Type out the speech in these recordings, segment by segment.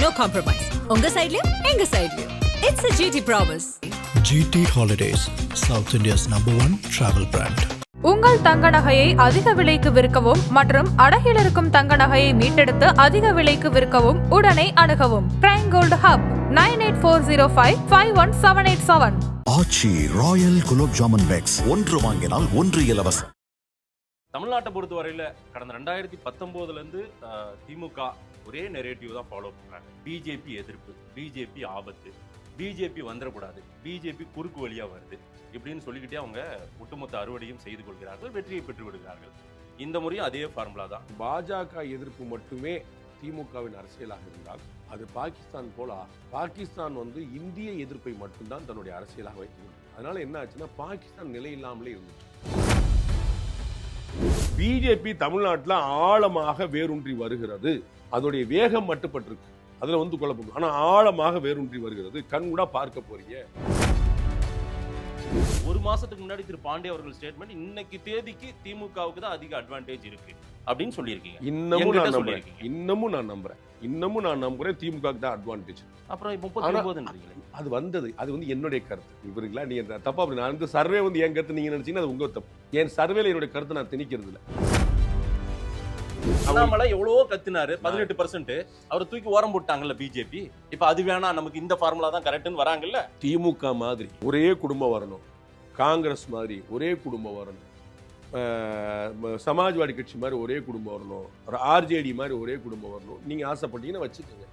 No compromise. உங்க சைடுலயும் எங்க சைடுலயும். It's a GT promise. GT Holidays, South India's #1 travel brand. உங்கள் தங்க நகையை அதிக விலைக்கு விற்கவும் மற்றும் அடகில் இருக்கும் தங்க நகையை மீட்டெடுத்து அதிக விலைக்கு விற்கவும் உடனே அணுகவும். Prime gold hub 9840551787. Aachi royal gulab jamun packs ஒன்று வாங்கினால் ஒன்று இலவசம். தமிழ்நாட்டை பொறுத்தவரையில் கடந்த 2019 திமுக ஒரே நெரேட்டிவ் தான் ஃபாலோ பண்ணுறாங்க. பிஜேபி எதிர்ப்பு, பிஜேபி ஆபத்து, பிஜேபி வந்துடக்கூடாது, பிஜேபி குறுக்கு வழியாக வருது இப்படின்னு சொல்லிக்கிட்டே அவங்க ஒட்டுமொத்த அறுவடையும் செய்து கொள்கிறார்கள், வெற்றியை பெற்று விடுகிறார்கள். இந்த முறையும் அதே ஃபார்முலா தான். பாஜக எதிர்ப்பு மட்டுமே திமுகவின் அரசியலாக இருந்தால் அது பாகிஸ்தான் போல பாகிஸ்தான் இந்திய எதிர்ப்பை மட்டும்தான் தன்னுடைய அரசியலாக வைக்கிறது. அதனால என்ன ஆச்சுன்னா பாகிஸ்தான் நிலை இல்லாமலே இருந்துச்சு. பிஜேபி தமிழ்நாட்டில் ஆழமாக வேரூன்றி வருகிறது. அதனுடைய வேகம் மட்டுப்பட்டிருக்கு, அதுல குழப்பம். ஆனா ஆழமாக வேரூன்றி வருகிறது. கண்கூடா பார்க்க போறீங்க. ஒரு மாசத்துக்கு முன்னாடி திரு பாண்டே அவர்கள் ஸ்டேட்மெண்ட், இன்னைக்கு தேதிக்கு திமுகவுக்கு தான் அதிக அட்வான்டேஜ் இருக்கு அப்படின்னு சொல்லியிருக்கீங்க. இன்னமும் நான் நம்புறேன் திமுகவுக்கு தான் அட்வான்டேஜ். அப்புறம் 39 அது வந்தது, அது என்னுடைய கருத்து. இவருங்களா நீங்க தப்பா அப்படி நான் சர்வே என் கருத்து நீங்க நினைச்சீங்கன்னா அது உங்க தப்பு. என் சர்வேல என்னுடைய கருத்தை நான் திணிக்கிறது இல்லை. அண்ணாமலை எவ்வளவோ கத்தினாரு, 18% அவரை தூக்கி ஓரம் போட்டாங்கல்ல பிஜேபி. இப்ப அது வேணா, நமக்கு இந்த ஃபார்முலா தான் கரெக்ட்னு வராங்கல்ல. திமுக மாதிரி ஒரே குடும்பம் வரணும், காங்கிரஸ் மாதிரி ஒரே குடும்பம் வரணும், சமாஜ்வாடி கட்சி மாதிரி ஒரே குடும்பம் வரணும், ஆர்ஜேடி மாதிரி ஒரே குடும்பம் வரணும். நீங்க ஆசைப்பட்டீங்கன்னா வச்சுக்கோங்க.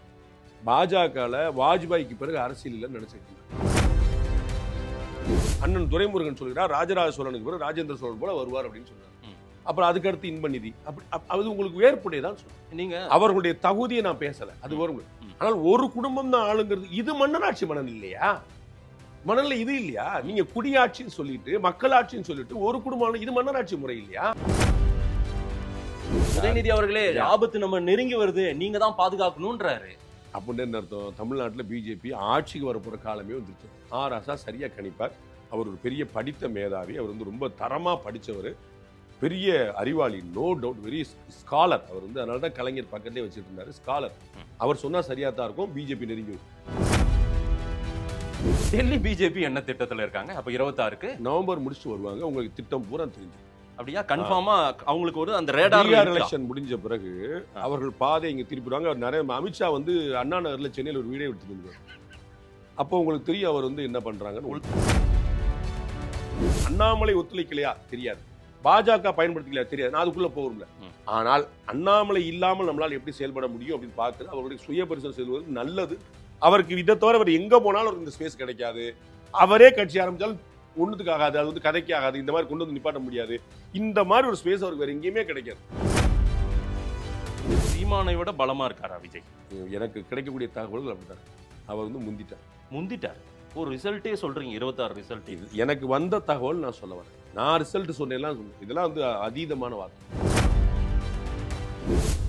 பாஜகல வாஜ்பாய்க்கு பிறகு அரசியல் இல்லைன்னு நினைச்சிருக்கீங்க. அண்ணன் துரைமுருகன் சொல்கிறார் ராஜராஜ சோழனுக்கு பிறகு ராஜேந்திர சோழன் போல வருவார் அப்படின்னு சொன்னார். அப்புறம் அதுக்கடுத்து இன்பநிதி. அது உங்களுக்கு வேறுபடையதான் சொல்லுங்க. நீங்க அவர்களுடைய தகுதியை நான் பேசல, அது வரும். ஆனால் ஒரு குடும்பம் தான் ஆளுங்கிறது இது மன்னராட்சி மணல் இல்லையா? மணல்ல இது இல்லையா? நீங்க குடியாட்சின்னு சொல்லிட்டு மக்களாட்சின்னு சொல்லிட்டு ஒரு குடும்பம், இது மன்னராட்சி முறை இல்லையா? உதயநிதி அவர்களே, ஆபத்து நம்ம நெருங்கி வருது, நீங்க தான் பாதுகாக்கணும்ன்றாரு. அப்படின்னு என்ன அர்த்தம்? தமிழ்நாட்டில் பிஜேபி ஆட்சிக்கு வரப்போற காலமே வந்துருச்சு. ராசா சரியா கணிப்பார். அவர் ஒரு பெரிய படித்த மேதாவி. அவர் ரொம்ப தரமா படிச்சவர், பெரிய அறிவாளி, நோ டவுட், வெரி ஸ்காலர். அவர் அதனால தான் கலைஞர் பக்கத்திலே வச்சுட்டு இருந்தாரு, ஸ்காலர். அவர் சொன்னா சரியா தான் இருக்கும். பிஜேபி நெருங்கி டெல்லி பிஜேபி என்ன திட்டத்துல இருக்காங்க? அப்ப 26க்கு நவம்பர் முடிச்சுட்டு வருவாங்க. உங்களுக்கு திட்டம் பூரா தெரிஞ்சு அப்படியா? கன்ஃபார்மா அவங்களுக்கு ஒரு அந்த ரேடார் எலெக்ஷன் முடிஞ்ச பிறகு அவர்கள் பாதை இங்க திருப்பிடுவாங்க. நிறைய அமித்ஷா அண்ணா நகர்ல சென்னையில் ஒரு வீடியோ எடுத்துருந்தார். அப்போ உங்களுக்கு தெரியும் அவர் என்ன பண்றாங்கன்னு. அண்ணாமலை ஒத்துழைக்கலையா தெரியாது, பாஜக பயன்படுத்திக்கலையா தெரியாது, நான் அதுக்குள்ள போகல. ஆனால் அண்ணாமலை இல்லாமல் நம்மளால் எப்படி செயல்பட முடியும் அப்படின்னு பார்க்குறது அவருடைய சுய பரிசோதனை செய்வது நல்லது. அவருக்கு இதை தவிர அவர் எங்க போனாலும் இந்த ஸ்பேஸ் கிடைக்காது. அவரே கட்சி ஆரம்பிச்சாலும் ஒண்ணுத்துக்கு ஆகாது, அது கதைக்கு ஆகாது. இந்த மாதிரி கொண்டு நிப்பாட்ட முடியாது. இந்த மாதிரி ஒரு ஸ்பேஸ் அவருக்கு வேற எங்கேயுமே கிடைக்காது. சீமானை விட பலமா இருக்காரா விஜய்? எனக்கு கிடைக்கக்கூடிய தகவல்கள் அப்படித்தான். அவர் முந்திட்டார். ஒரு ரிசல்ட்டே சொல்றீங்க, 26 ரிசல்ட். எனக்கு வந்த தகவல் நான் சொல்ல வரேன். நான் ரிசல்ட் சொன்னேன், இதெல்லாம் அதீதமான வார்த்தை.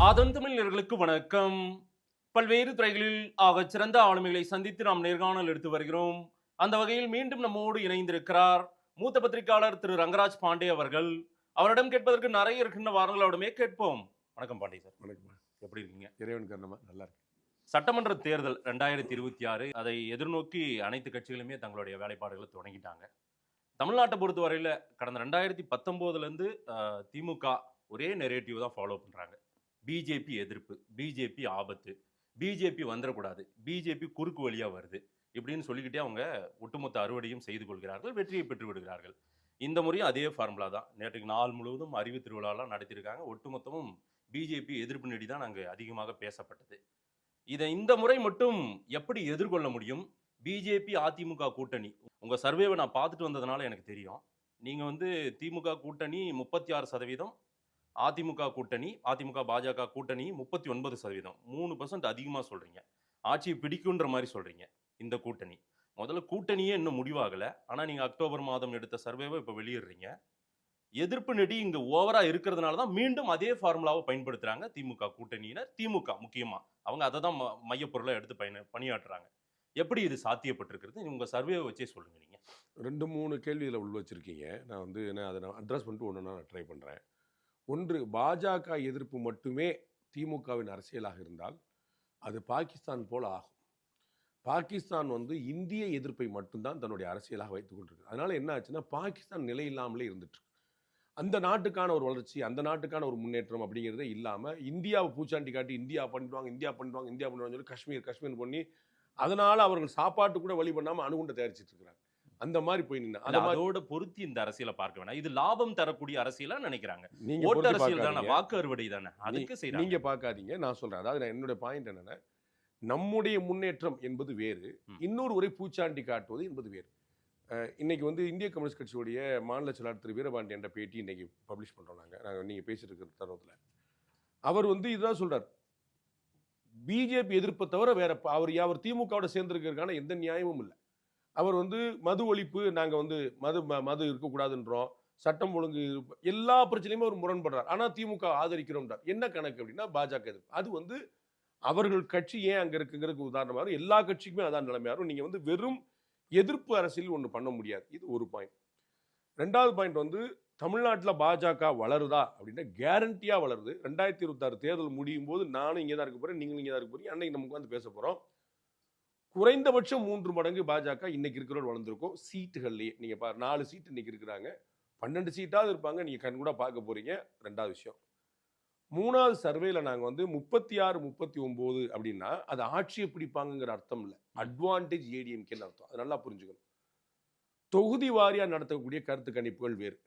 ஆதன் தமிழர்களுக்கு வணக்கம். பல்வேறு துறைகளில் ஆகச் சிறந்த ஆளுமைகளை சந்தித்து நாம் நேர்காணல் எடுத்து வருகிறோம். அந்த வகையில் மீண்டும் நம்மோடு இணைந்திருக்கிறார் மூத்த பத்திரிகையாளர் திரு ரங்கராஜ் பாண்டே அவர்கள். அவரிடம் கேட்பதற்கு நிறைய இருக்கின்ற வாரங்களோடமே கேட்போம். வணக்கம் பாண்டே சார். வணக்கம். எப்படி இருக்கீங்க? இறைவன் காரணமா நல்லா இருக்கு. சட்டமன்ற தேர்தல் 2026, அதை எதிர்நோக்கி அனைத்து கட்சிகளுமே தங்களுடைய வேலைப்பாடுகளை தொடங்கிட்டாங்க. தமிழ்நாட்டை பொறுத்தவரையில் கடந்த 2019 திமுக ஒரே நெரேட்டிவ் தான் ஃபாலோ பண்றாங்க. பிஜேபி எதிர்ப்பு, பிஜேபி ஆபத்து, பிஜேபி வந்துடக்கூடாது, பிஜேபி குறுக்கு வழியா வருது இப்படின்னு சொல்லிக்கிட்டே அவங்க ஒட்டுமொத்த அறுவடையும் செய்து கொள்கிறார்கள், வெற்றியை பெற்று விடுகிறார்கள். இந்த முறையும் அதே ஃபார்முலா தான். நேற்றுக்கு நாள் முழுவதும் அறிவு திருவிழாலாம் நடத்தியிருக்காங்க. ஒட்டுமொத்தமும் பிஜேபி எதிர்ப்பு நெடி தான் அங்கே அதிகமாக பேசப்பட்டது. இதை இந்த முறை மட்டும் எப்படி எதிர்கொள்ள முடியும்? பிஜேபி அதிமுக கூட்டணி, உங்க சர்வேவை நான் பார்த்துட்டு வந்ததுனால எனக்கு தெரியும். நீங்க திமுக கூட்டணி 36%, அதிமுக கூட்டணி, அதிமுக பாஜக கூட்டணி 39%, 3% அதிகமா சொல்றீங்க. ஆட்சியை பிடிக்குன்ற மாதிரி சொல்றீங்க. இந்த கூட்டணி முதல்ல கூட்டணியே இன்னும் முடிவாகல. ஆனா நீங்க அக்டோபர் மாதம் எடுத்த சர்வேவை இப்ப வெளியிடுறீங்க. எதிர்ப்பு நெடி இங்க ஓவரா இருக்கிறதுனால தான் மீண்டும் அதே ஃபார்முலாவை பயன்படுத்துறாங்க திமுக கூட்டணியினர். திமுக முக்கியமா அவங்க அதை தான் மையப்பொருளை எடுத்து பணியாற்றுறாங்க. எப்படி இது சாத்தியப்பட்டிருக்கிறது? உங்க சர்வேவை வச்சே சொல்லுங்க. நீங்க 2-3 கேள்விகளை உள்ள வச்சிருக்கீங்க. நான் அதை அட்ரஸ் பண்ணிட்டு ஒன்று நான் ட்ரை பண்றேன். ஒன்று, பாஜக எதிர்ப்பு மட்டுமே திமுகவின் அரசியலாக இருந்தால் அது பாகிஸ்தான் போல ஆகும். பாகிஸ்தான் வந்து இந்திய எதிர்ப்பை மட்டும்தான் தன்னுடைய அரசியலாக வைத்துக் கொண்டிருக்கு. அதனால என்ன ஆச்சுன்னா பாகிஸ்தான் நிலை இல்லாமலே இருந்துட்டு அந்த நாட்டுக்கான ஒரு வளர்ச்சி, அந்த நாட்டுக்கான ஒரு முன்னேற்றம் அப்படிங்கிறதே இல்லாம இந்தியாவை பூச்சாண்டி காட்டி இந்தியா பண்ணிடுவாங்க சொல்லி காஷ்மீர் பண்ணி அதனால அவர்கள் சாப்பாட்டு கூட வழி பண்ணாம அணுகுண்டை தயாரிச்சிட்டு இருக்கிறாங்க. அந்த மாதிரி போய் நின்று அதோட பொருத்தி இந்த அரசியலை பார்க்க வேணாம். இது லாபம் தரக்கூடிய அரசியலா நினைக்கிறாங்க. நீங்க ஓட்டு அரசியல் தானே, வாக்கு அறுவடை தானே, அதுக்கு செய்யறாங்க. நீங்க பார்க்காதீங்க, நான் சொல்றேன். அதாவது என்னுடைய பாயிண்ட் என்னன்னா, நம்முடைய முன்னேற்றம் என்பது வேறு, இன்னொரு ஒரு பூச்சாண்டி காட்டுவது என்பது வேறு. இன்னைக்கு வந்து இந்திய கம்யூனிஸ்ட் கட்சியுடைய மாநில செயலாளர் திரு வீரபாண்டி என்ற பேட்டி இன்னைக்கு பப்ளிஷ் பண்றோம். நாங்கள் நீங்க பேசிட்டு இருக்கிற தருணத்துல அவர் வந்து இதுதான் சொல்றார், பிஜேபி எதிர்ப்பை தவிர வேற அவர் திமுகவோட சேர்ந்திருக்கிறதுக்கான எந்த நியாயமும் இல்லை. அவர் வந்து மது ஒழிப்பு, நாங்க வந்து மது இருக்கக்கூடாதுன்றோம், சட்டம் ஒழுங்கு, எல்லா பிரச்சனையுமே அவர் முரண்படுறார். ஆனா திமுக ஆதரிக்கிறோம்ன்றார். என்ன கணக்கு அப்படின்னா பாஜக எதிர்ப்பு. அது வந்து அவர்கள் கட்சி ஏன் அங்க இருக்குங்கிறதுக்கு உதாரணமாக எல்லா கட்சிக்குமே அதான் நிலைமையாரும். நீங்க வந்து வெறும் எதிர்ப்பு அரசியல் ஒன்று பண்ண முடியாது. இது ஒரு பாயிண்ட். ரெண்டாவது பாயிண்ட் வந்து தமிழ்நாட்டில் பாஜக வளருதா அப்படின்னா கேரண்டியா வளருது. 2026 தேர்தல் முடியும் போது நானும் இங்கே தான் இருக்க போறேன், நீங்களும் இங்கே தான் இருக்க போறீங்க. அன்னைக்கு நமக்கு வந்து பேச போறோம். குறைந்தபட்சம் 3 மடங்கு பாஜக இன்னைக்கு இருக்கிறோம் வளர்ந்துருக்கும். சீட்டுகள்லயே நீங்க 4 சீட்டு இன்னைக்கு இருக்கிறாங்க, 12 சீட்டாவது இருப்பாங்க. நீங்க கண் கூட பார்க்க போறீங்க. ரெண்டாவது விஷயம், 3வது சர்வேல நாங்க வந்து 36, 39 அப்படின்னா அது ஆட்சியை பிடிப்பாங்கிற அர்த்தம் இல்லை, அட்வான்டேஜ் ஏடிஎம்கேன்னு அர்த்தம். அது நல்லா புரிஞ்சுக்கணும். தொகுதி வாரியா நடத்தக்கூடிய கருத்து கணிப்புகள் வேறு,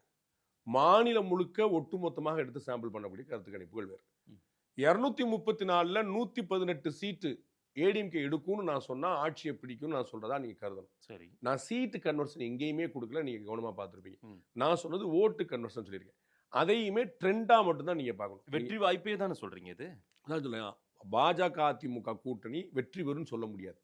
மாநிலம் முழுக்க ஒட்டுமொத்தமாக எடுத்து சாம்பிள் பண்ணக்கூடிய கருத்து கணிப்புகள் வேறு. 234ல 118 சீட்டு ஏடிஎம்கே எடுக்கும்னு நான் சொன்னா ஆட்சியை பிடிக்கும்னு நான் சொல்றதா நீங்க கருதணும். சரி, நான் சீட்டு கன்வர்ஷன் எங்கேயுமே கொடுக்கல, நீங்க கவனமா பார்த்துருப்பீங்க. நான் சொன்னது ஓட்டு கன்வர்ஷன் சொல்லியிருக்கேன். அதையுமே ட்ரெண்டா மட்டும்தான் நீங்க பார்க்கணும். வெற்றி வாய்ப்பே தானே சொல்றீங்க. இது அதான் சொல்ல, பாஜக அதிமுக கூட்டணி வெற்றி பெறும்னு சொல்ல முடியாது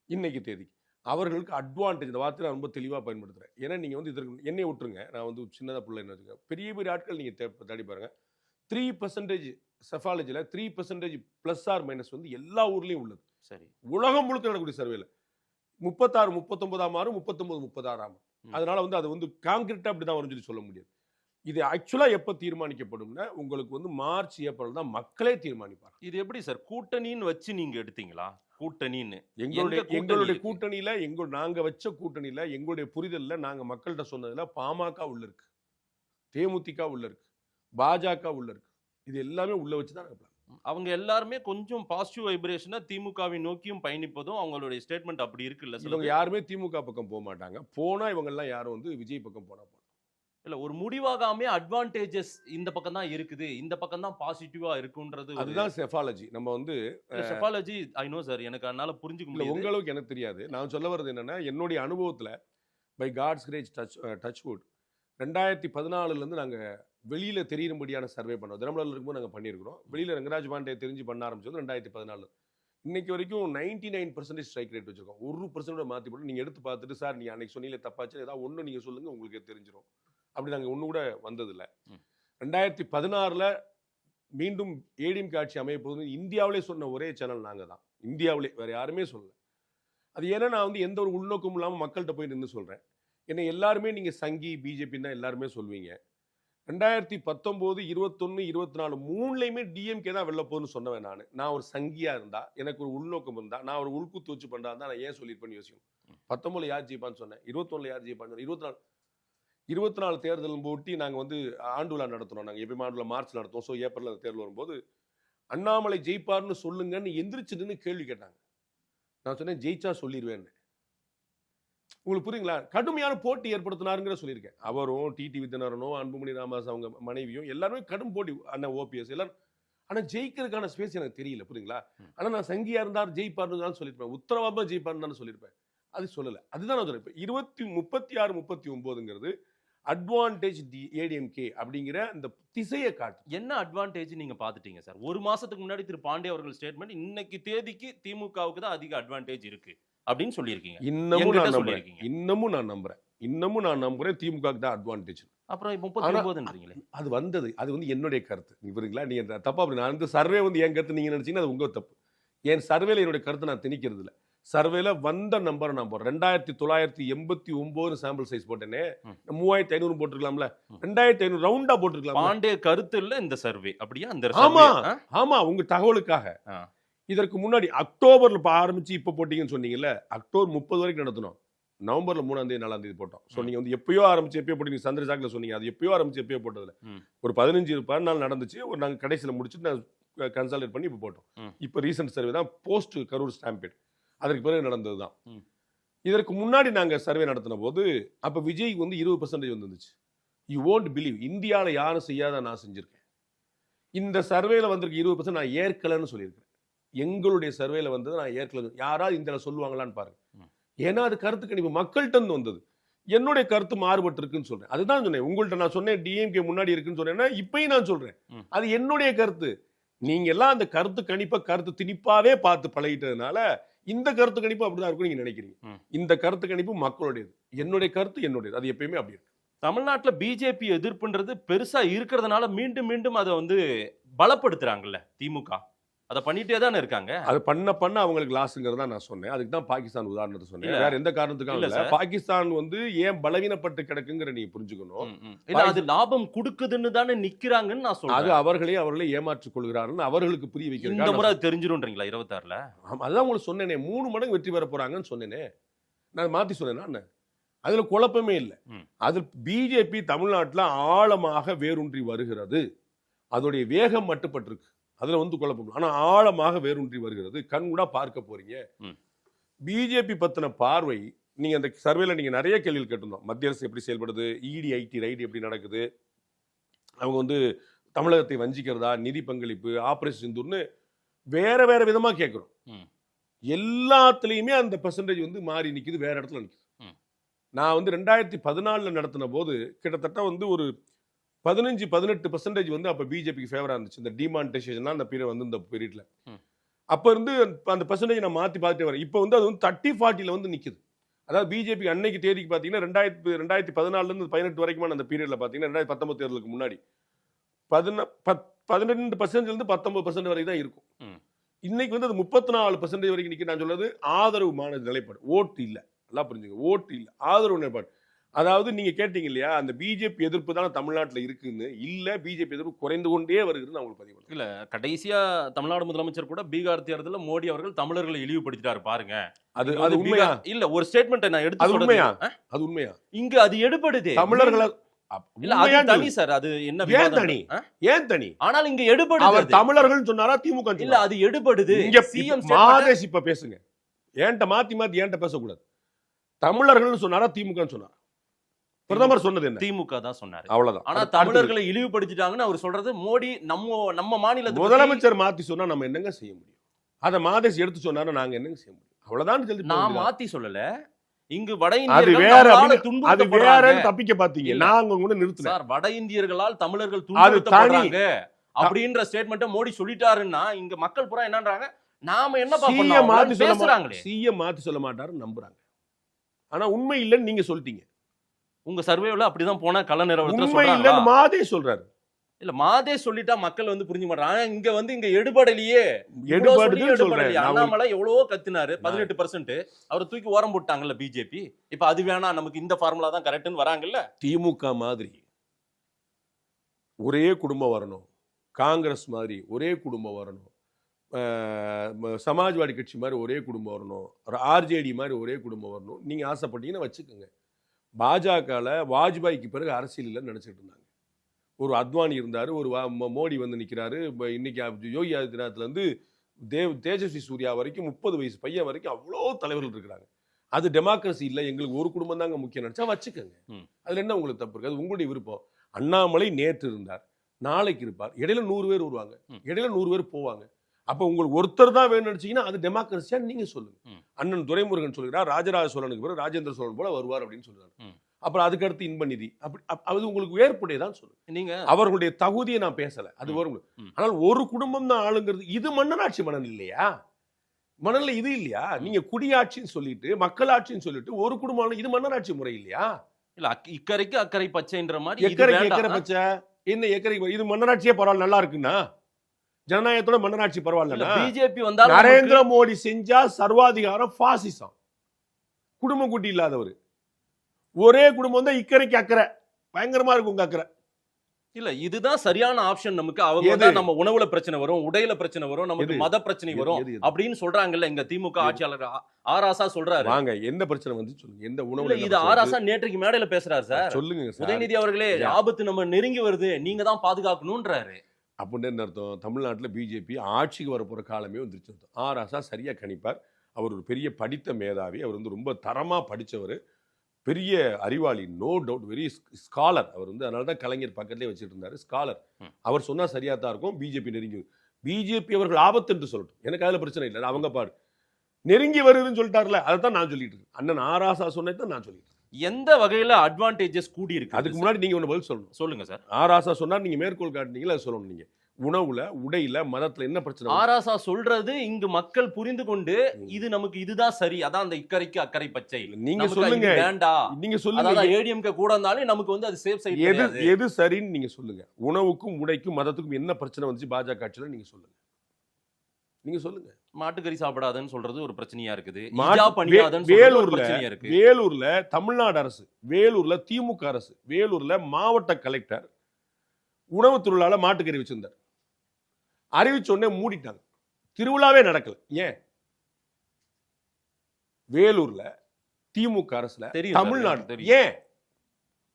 இன்னைக்கு தேதிக்கு. அவர்களுக்கு அட்வான்டேஜ், இந்த வார்த்தை நான் ரொம்ப தெளிவாக பயன்படுத்துறேன். ஏன்னா நீங்க வந்து இதற்கு என்னை விட்டுருங்க, நான் வந்து சின்னதாக பிள்ளை என்ன வச்சுக்கோங்க, பெரிய பெரிய ஆட்கள் நீங்க தேடி பாருங்க. 3% செஃபாலஜியில் 3% பிளஸ் ஆர் மைனஸ் வந்து எல்லா ஊர்லயும் உள்ளது. சரி, உலகம் முழுக்க நடக்கக்கூடிய சர்வேல 36 39 ஆறு 39 36 ஆறு. அதனால வந்து அது வந்து கான்கிரீட்டா அப்படிதான் வரும்னு சொல்லி சொல்ல முடியாது. இது ஆக்சுவலா எப்ப தீர்மானிக்கப்படும்னா உங்களுக்கு வந்து மார்ச் ஏப்ரல் தான் மக்களே தீர்மானிப்பாங்க. இது எப்படி சார் கூட்டணின்னு வச்சு நீங்க எடுத்தீங்களா? கூட்டணின்னு எங்களுடைய கூட்டணியில நாங்க வச்ச கூட்டணியில எங்களுடைய புரிதல்ல நாங்க மக்கள்கிட்ட சொன்னதுல பாமக உள்ள இருக்கு, தேமுதிக உள்ள இருக்கு, பாஜக உள்ள இருக்கு. இது எல்லாமே உள்ள வச்சுதான் நாங்க அவங்க எல்லாருமே கொஞ்சம் பாசிட்டிவ் வைப்ரேஷனா திமுகவை நோக்கியும் பயணிப்பதும் அவங்களுடைய ஸ்டேட்மெண்ட் அப்படி இருக்குல்ல. இவங்க யாருமே திமுக பக்கம் போக மாட்டாங்க. போனா இவங்க எல்லாம் யாரும் வந்து விஜய் பக்கம் போனா இல்ல, ஒரு முடிவாகாமே அட்வான்டேஜஸ் இந்த பக்கம் தான் இருக்குது, இந்த பக்கம் தான் பாசிட்டிவா இருக்குன்றது அதுதான் செஃபாலஜி. நம்ம வந்து செஃபாலஜி ஐ நோ சார், எனக்கு அதனால புரிஞ்சுக்க முடியல. உங்களுக்கு எனக்கு தெரியாது. நான் சொல்ல வர்றது என்னன்னா, என்னுடைய அனுபவத்துல by God's grace touch wood 2014 இருந்து நாங்க வெளியில தெரியும்படியான சர்வே பண்ணோம். தினமலர்ல இருக்கும்போது நாங்க பண்ணியிருக்கிறோம். வெளியில ரங்கராஜ் பாண்டே தெரிஞ்சு பண்ண ஆரம்பிச்சது 2014. இன்னைக்கு வரைக்கும் 99% ஸ்ட்ரைக் ரேட் வச்சிருக்கோம். 1% மாத்தி போட்டு நீங்க எடுத்து பார்த்துட்டு சார் நீங்க அன்னைக்கு சொன்னீங்க தப்பாச்சு, ஏதாவது ஒண்ணு நீங்க சொல்லுங்க, உங்களுக்கு தெரிஞ்சிடும். அப்படி நாங்க ஒண்ணு கூட வந்ததில்லை. 2016ல மீண்டும் ஏடிஎம்கே ஆட்சி அமைய போகுது இந்தியாவிலே சொன்ன ஒரே சேனல் நாங்க தான், இந்தியாவிலே, வேற யாருமே சொல்லல. அது ஏன்னா நான் வந்து எந்த ஒரு உள்நோக்கமும் இல்லாம மக்கள்கிட்ட போய் நின்று சொல்றேன். ஏன்னா எல்லாருமே நீங்க சங்கி பிஜேபி தான் எல்லாருமே சொல்வீங்க. 2019, 21, 24 மூணுலையுமே டிஎம்கே தான் வெளில போகுதுன்னு சொன்னவன் நான் ஒரு சங்கியா இருந்தா, எனக்கு ஒரு உள்நோக்கம் இருந்தா, நான் ஒரு உள்குத்து வச்சு பண்றா இருந்தா நான் ஏன் சொல்லிருப்பேன்னு யோசிக்கணும். 19 யார் ஜெயிப்பான்னு சொன்னேன், 21 யார் ஜெயிப்பான்னு சொன்னேன். 24 தேர்தல் போட்டி நாங்க வந்து ஆண்டு விழா நடத்துறோம். நாங்க எப்பயும் ஆண்டு விழா மார்ச் நடத்துவோம். ஸோ ஏப்ரல் தேர்தல் வரும்போது அண்ணாமலை ஜெயிப்பார்னு சொல்லுங்கன்னு எந்திரிச்சு நின்று கேள்வி கேட்டாங்க. நான் சொன்னேன் ஜெயிச்சா சொல்லிடுவேன். உங்களுக்கு புரியுங்களா? கடுமையான போட்டி ஏற்படுத்தினாருங்கிற சொல்லியிருக்கேன். அவரும் டிடி வித்யநாராயணனும் அன்புமணி ராமதாஸ் அவங்க மனைவியும் எல்லாருமே கடும் போட்டி, அண்ணன் ஓபிஎஸ் எல்லாரும். ஆனா ஜெயிக்கிறதுக்கான ஸ்பேஸ் எனக்கு தெரியல, புரியுங்களா? ஆனா நான் சங்கியா இருந்தார் ஜெயிப்பார்னு சொல்லியிருப்பேன், உத்தரவாதமா ஜெயிப்பார்னு தானே சொல்லியிருப்பேன். அது சொல்லல. அதுதான் நான் சொல்றேன். 36, 39ங்கிறது அட்வான்டேஜ் ஏடிஎம்கே அப்படிங்கிற இந்த திசையை காட்டு. என்ன அட்வான்டேஜ் நீங்க பாத்துட்டீங்க சார்? ஒரு மாசத்துக்கு முன்னாடி திரு பாண்டே அவர்கள் ஸ்டேட்மெண்ட், இன்னைக்கு தேதிக்கு திமுகவுக்கு தான் அதிக அட்வான்டேஜ் இருக்கு அப்படின்னு சொல்லியிருக்கீங்க. இன்னமும் நான் நம்புறேன் திமுகவுக்கு தான் அட்வான்டேஜ். அப்புறம் 39ன்றீங்களே, அது வந்தது, அது வந்து என்னுடைய கருத்து. புரியுங்களா? நீங்க தப்பா அப்படி நான் இந்த சர்வே வந்து என் கருத்து நீங்க நினைச்சீங்கன்னா அது உங்க தப்பு. என் சர்வேல என்னுடைய கருத்தை நான் திணிக்கிறது இல்லை. சர்வேல வந்த நம்பரை நான் போடுறேன். 2989 சாம்பிள் சைஸ் போட்டேனே, 3500 போட்டிருக்கலாம்ல, 2500 ரவுண்டா போட்டிருக்கலாம். பாண்டே கருத்து இல்ல இந்த சர்வே அப்படியா? அந்த ஆமா உங்க தகவலுக்காக இதற்கு முன்னாடி அக்டோபர்ல ஆரம்பிச்சு இப்ப போட்டீங்கன்னு சொன்னீங்கல்ல, அக்டோபர் 30 வரைக்கும் நடத்தணும். நவம்பர்ல 3ஆம் தேதி 4ஆம் தேதி போட்டோம். ஸோ நீங்க வந்து எப்பயோ ஆரம்பிச்சு எப்பயோ போட்டீங்க, சந்திரசாக்கில் சொன்னீங்க, அது எப்பயோ ஆரம்பிச்சு எப்பயோ போட்டதுல ஒரு 15 நாள் நடந்துச்சு. ஒரு நாங்கள் கடைசியில் முடிச்சுட்டு நான் கன்சால்டேட் பண்ணி இப்போ போட்டோம். இப்போ ரீசெண்ட் சர்வே தான் போஸ்ட் கரூர் ஸ்டாம்பேட், அதற்கு பிறகு நடந்தது தான். இதற்கு முன்னாடி நாங்கள் சர்வே நடத்தின போது அப்போ விஜய்க்கு வந்து 20% வந்துருந்துச்சு. யூ ஓன்ட் பிலீவ், இந்தியாவில் யாரும் செய்யாத நான் செஞ்சிருக்கேன். இந்த சர்வேல வந்திருக்கு 20% நான் ஏற்கலன்னு சொல்லியிருக்கேன். எங்களுடைய சர்வேல வந்தது நான் ஏற்கல. யாராவது இந்தியாவில் சொல்லுவாங்களான்னு பாருங்க. ஏன்னா அது கருத்து கணிப்பு மக்கள்கிட்ட வந்தது. என்னுடைய கருத்து மாறுபட்டு இருக்குன்னு சொல்றேன். அதுதான் சொன்னேன். உங்கள்கிட்ட நான் சொன்னேன் டிஎம்கே முன்னாடி இருக்குன்னு சொன்னேன்னா இப்பயும் நான் சொல்றேன் அது என்னுடைய கருத்து. நீங்க எல்லாம் அந்த கருத்து கணிப்பை கருத்து திணிப்பாவே பார்த்து பழகிட்டதுனால இந்த கருத்து கணிப்பு அப்படிதான் இருக்கும் நீங்க நினைக்கிறீங்க. இந்த கருத்து கணிப்பு மக்களுடையது, என்னுடைய கருத்து என்னுடையது. அது எப்பயுமே அப்படி இருக்கு. தமிழ்நாட்டில் பிஜேபி எதிர்ப்புன்றது பெருசா இருக்கிறதுனால மீண்டும் மீண்டும் அதை வந்து பலப்படுத்துறாங்கல்ல திமுக. அதை பண்ணிட்டே தானே இருக்காங்க. அது பண்ண அவங்களுக்கு லாஸ்ங்கிறதா நான் சொன்னேன். அதுக்கு தான் பாகிஸ்தான் உதாரணத்தை சொன்னேன். வேற எந்த காரணத்துக்காக இல்ல. பாகிஸ்தான் வந்து ஏன் பலவீனப்பட்டு கிடக்குங்கிற நீங்க புரிஞ்சுக்கணும். இல்ல அது லாபம் கொடுக்குதுன்னு தானே நிக்கிறாங்கன்னு நான் சொல்றேன். அது அவர்களே ஏமாற்றிக் கொள்கிறார்கள், அவர்களுக்கு புரிய வைக்கிறது. இந்த முறை தெரிஞ்சிரும்ன்றீங்களா 26ல? அதான் உங்களுக்கு சொன்னேனே 3 மடங்கு வெற்றி பெற போறாங்கன்னு சொன்னேனே. நான் மாத்தி சொன்னேன். அதுல குழப்பமே இல்லை. அது பிஜேபி தமிழ்நாட்டில் ஆழமாக வேரூன்றி வருகிறது. அதோடைய வேகம் மட்டுப்பட்டிருக்கு. அதுல வந்து குழப்பம். ஆனா ஆழமாக வேரூன்றி வருகிறது. கண் கூட பார்க்க போறீங்க. பிஜேபி பத்தின பார்வை நீங்க அந்த சர்வேல நீங்க நிறைய கேள்விகள் கேட்டிருந்தோம். மத்திய அரசு எப்படி செயல்படுது, இடி ஐடி ரைடு எப்படி நடக்குது, அவங்க வந்து தமிழகத்தை வஞ்சிக்கிறதா, நிதி பங்களிப்பு, ஆபரேஷன் சிந்தூர்னு வேற வேற விதமா கேட்கிறோம். எல்லாத்துலயுமே அந்த பெர்சன்டேஜ் வந்து மாறி நிக்குது, வேற இடத்துல நிக்குது. நான் வந்து 2014 நடத்தின போது கிட்டத்தட்ட வந்து ஒரு 15-18% வந்து அப்ப பிஜேபிக்கு ஃபேவரா இருந்துச்சு. இந்த டிமானிட்டைசேஷன் அந்த பீரியட் வந்து இந்த பீரியட்ல அப்ப இருந்து அந்த பெர்சன்டேஜ் நான் மாத்தி பார்த்துட்டே வரேன். இப்போ வந்து அது வந்து 30-40ல வந்து நிக்குது. அதாவது பிஜேபி அன்னைக்கு தேதிக்கு பாத்தீங்கன்னா 2014 இருந்து 18 வரைக்குமான அந்த பீரியட்ல பாத்தீங்கன்னா 2019 தேர்தலுக்கு முன்னாடி 12% இருந்து 19% வரைக்கும் தான் இருக்கும். இன்னைக்கு வந்து அது 34% வரைக்கும் நிக்க. நான் சொல்றது ஆதரவு நிலைப்பாடு, ஓட்டு இல்ல. நல்லா புரிஞ்சுங்க, ஓட்டு இல்ல, ஆதரவு நிலைப்பாடு. அதாவது நீங்க கேட்டீங்க இல்லையா, அந்த பிஜேபி எதிர்ப்பு தான் தமிழ்நாட்டில் இருக்குன்னு. இல்ல, பிஜேபி எதிர்ப்பு குறைந்து கொண்டே வருகிறது. நான் உங்களுக்கு பதிவு பண்ணேன். இல்ல கடைசியா தமிழ்நாடு முதலமைச்சர் கூட பீகார் தேர்தலில் மோடி அவர்கள் தமிழர்களை இழிவுபடுத்திட்டாரு பாருங்க. அது உண்மையா? இல்ல ஒரு ஸ்டேட்மெண்ட் நான் எடுத்து உண்மையா? அது உண்மையா? இங்க அது எடுபடுது. தமிழர்களை இல்ல அது தனி சார். அது என்ன ஏன் தனி? ஆனால் இங்க எடுபடுது. அவர் தமிழர்கள் சொன்னாரா திமுக? இல்ல அது எடுபடுது. இங்க சிஎம் மாதேஷ் இப்ப பேசுங்க. ஏன்ட்ட மாத்தி ஏன்ட்ட பேசக்கூடாது. தமிழர்கள் சொன்னாரா திமுக சொன்னாரா? பிரதமர் சொன்னது என்ன? திமுக தான் சொன்னாரு. அவ்வளவுதான். ஆனா தமிழர்களை இழிவுபடுத்திட்டாங்கன்னு அவர் சொல்றது மோடி நம்ம மாநிலத்துல முதலமைச்சர் மாத்தி சொன்னா நம்ம என்னங்க செய்ய முடியும்? அத மாதேஷ் எடுத்து சொன்னாரு, நாங்க என்னங்க செய்ய முடியும்? அவ்வளவுதான் சொல்லி. நான் மாத்தி சொல்லல. இங்கு வட இந்தியர்களால் அது வேறன்னு தப்பிக்க பாத்தீங்க. நான் உங்க நிறுத்தினேன் சார். வட இந்தியர்களால் தமிழர்கள் துன்புறுத்தப்படுறாங்க அப்படின்ற ஸ்டேட்மெண்ட்டை மோடி சொல்லிட்டாருன்னா இங்க மக்கள் பூரா என்னன்றாங்க, நாம என்ன மாத்தி சொல்றாங்களே. சிஎம் மாத்தி சொல்ல மாட்டாருன்னு நம்புறாங்க. ஆனா உண்மை இல்லைன்னு நீங்க சொல்லிட்டீங்க. உங்க சர்வேல அப்படிதான் போனா கள்ள நிலவரத்துல உண்மை இல்லன்னு மாதே சொல்றாரு. இல்ல மாதே சொல்லிட்டா மக்கள் வந்து புரிஞ்சு மாட்டாங்க. இங்க வந்து இங்க எடுபடலையே. அண்ணாமலை எவ்வளவோ கத்தினாரு 18%. அவரை தூக்கி ஓரம் போட்டாங்கல்ல பிஜேபி. இப்ப அது வேணா, நமக்கு இந்த ஃபார்முலா தான் கரெக்ட்னு வராங்கல்ல. திமுக மாதிரி ஒரே குடும்பம் வரணும், காங்கிரஸ் மாதிரி ஒரே குடும்பம் வரணும், சமாஜ்வாடி கட்சி மாதிரி ஒரே குடும்பம் வரணும், ஆர்ஜேடி மாதிரி ஒரே குடும்பம் வரணும் நீங்க ஆசைப்பட்டீங்கன்னா வச்சுக்கோங்க. பாஜகல வாஜ்பாய்க்கு பிறகு அரசியல் இல்லைன்னு நினைச்சிட்டு இருந்தாங்க. ஒரு அத்வானி இருந்தாரு, ஒரு மோடி வந்து நிக்கிறாரு. இன்னைக்கு யோகி ஆதித்யநாத்ல இருந்து தேஜஸ்வி சூர்யா வரைக்கும் 30 வயசு பையன் வரைக்கும் அவ்வளோ தலைவர்கள் இருக்கிறாங்க. அது டெமோக்ரஸி இல்லை, எங்களுக்கு ஒரு குடும்பம் தாங்க முக்கியம் நினைச்சா வச்சுக்கோங்க. அதுல என்ன உங்களுக்கு தப்பு இருக்கு? அது உங்களுடைய விருப்பம். அண்ணாமலை நேற்று இருந்தார், நாளைக்கு இருப்பார், இடையில 100 பேர் வருவாங்க, இடையில 100 பேர் போவாங்க. அப்ப உங்களுக்கு ஒருத்தர் தான் வேணும்னு நினைச்சீங்கன்னா அது டெமோக்ரஸியா நீங்க சொல்லுங்க. அண்ணன் துரைமுருகன் சொல்கிறார் ராஜராஜ சோழனுக்கு பிறகு ராஜேந்திர சோழன் போல வருவார் அப்படின்னு சொல்றாரு. அப்புறம் அதுக்கு அடுத்து இன்ப நிதி. அப்படி அது உங்களுக்கு ஏற்புடையதான் சொல்லுங்க. நீங்க அவர்களுடைய தகுதியை நான் பேசல, அது வரும். ஆனால் ஒரு குடும்பம் தான் ஆளுங்கிறது இது மன்னராட்சி மனநிலை இல்லையா? மனநிலை இது இல்லையா? நீங்க குடியாட்சின்னு சொல்லிட்டு மக்களாட்சின்னு சொல்லிட்டு ஒரு குடும்பம், இது மன்னராட்சி முறை இல்லையா? இல்ல இக்கரைக்கு அக்கறை பச்சைன்ற மாதிரி. எக்கரை பச்சை என்ன? எக்கரை இது மன்னராட்சியே பரவாயில்ல, நல்லா இருக்குன்னா ஜனநாயகத்தோட மன்னராட்சி பரவாயில்ல. பிஜேபி வந்தாலும் நரேந்திர மோடி செஞ்சா சர்வாதிகாரம், பாசிசம், குடும்ப குட்டி இல்லாதவர். ஒரே குடும்பம் தான் இக்கரைக்கு அக்கறை, பயங்கரமா இருக்கும் உங்க அக்கறை. இல்ல இதுதான் சரியான ஆப்ஷன் நமக்கு. அவங்க எது? வந்து நம்ம உணவுல பிரச்சனை வரும், உடையில பிரச்சனை வரும், நமக்கு எது? மத பிரச்சனை வரும் எது? அப்படின்னு சொல்றாங்கல்ல இங்க திமுக ஆட்சியாளர் ஆராசா சொல்றாரு. வாங்க, என்ன பிரச்சனை வந்து சொல்லுங்க. எந்த இல்ல உணவுல இது ஆராசா நேற்றைக்கு மேடையில பேசுறாரு சார். சொல்லுங்க சார். உதயநிதி அவர்களே ஆபத்து நம்ம நெருங்கி வருது, நீங்க தான் பாதுகாக்கணும்ன்றாரு. அப்படின்னு என்ன அர்த்தம்? தமிழ்நாட்டில் பிஜேபி ஆட்சிக்கு வரப்போற காலமே வந்துருச்சு அர்த்தம். ராசா சரியா கணிப்பார். அவர் ஒரு பெரிய படித்த மேதாவி. அவர் வந்து ரொம்ப தரமா படிச்சவர், பெரிய அறிவாளி, நோ டவுட், வெரி ஸ்காலர். அவர் வந்து அதனால தான் கலைஞர் பக்கத்திலே வச்சுட்டு இருந்தாரு, ஸ்காலர். அவர் சொன்னா சரியா தான் இருக்கும். பிஜேபி நெருங்கி, பிஜேபி அவர்கள் ஆபத்து என்று சொல்லட்டும், எனக்கு அதுல பிரச்சனை இல்லை, அவங்க பாடு. நெருங்கி வருதுன்னு சொல்லிட்டார்ல, அதை தான் நான் சொல்லிட்டு இருக்கேன். அண்ணன் ராசா சொன்னதான் நான் சொல்லிட்டு இருக்கேன். எந்த வகையில அட்வான்டேஜஸ் கூடி இருக்கு? அதுக்கு முன்னாடி நீங்க ஒன்று பதில் சொல்லணும். சொல்லுங்க சார். ராசா சொன்னா நீங்க மேற்கோள் காட்டினீங்களா, அதை சொல்லணும். நீங்க உணவுல, உடையில, மதத்துல என்ன பிரச்சனை? ஆராசா சொல்றது இங்கு மக்கள் புரிந்து கொண்டு இது நமக்கு இதுதான் சரி, அதான் அந்த இக்கரைக்கு அக்கறை பச்சை, நீங்க சொல்லுங்க, வேண்டாம். நீங்க சொல்லுங்க. அதாவது ஏடிஎம்கே கூட இருந்தாலும் நமக்கு வந்து அது சேஃப் சைடு. எது சரின்னு நீங்க சொல்லுங்க. உணவுக்கும் உடைக்கும் மதத்துக்கும் என்ன பிரச்சனை வந்துச்சு பாஜக ஆட்சியில? நீங்க சொல்லுங்க, நீங்க சொல்லுங்க. மாட்டுக்கறி சாப்பிடாதன்னு சொல்றது ஒரு பிரச்சனையா இருக்குது. வேலூர்ல தமிழ்நாடு அரசு, வேலூர்ல திமுக அரசு, வேலூர்ல மாவட்ட கலெக்டர் உணவு திருவிழால மாட்டுக்கறி வச்சிருந்தார். அறிவிச்ச உடனே மூடிட்டாங்க, திருவிழாவே நடக்கல. ஏன்? வேலூர்ல திமுக அரசுல, தமிழ்நாடு. ஏன்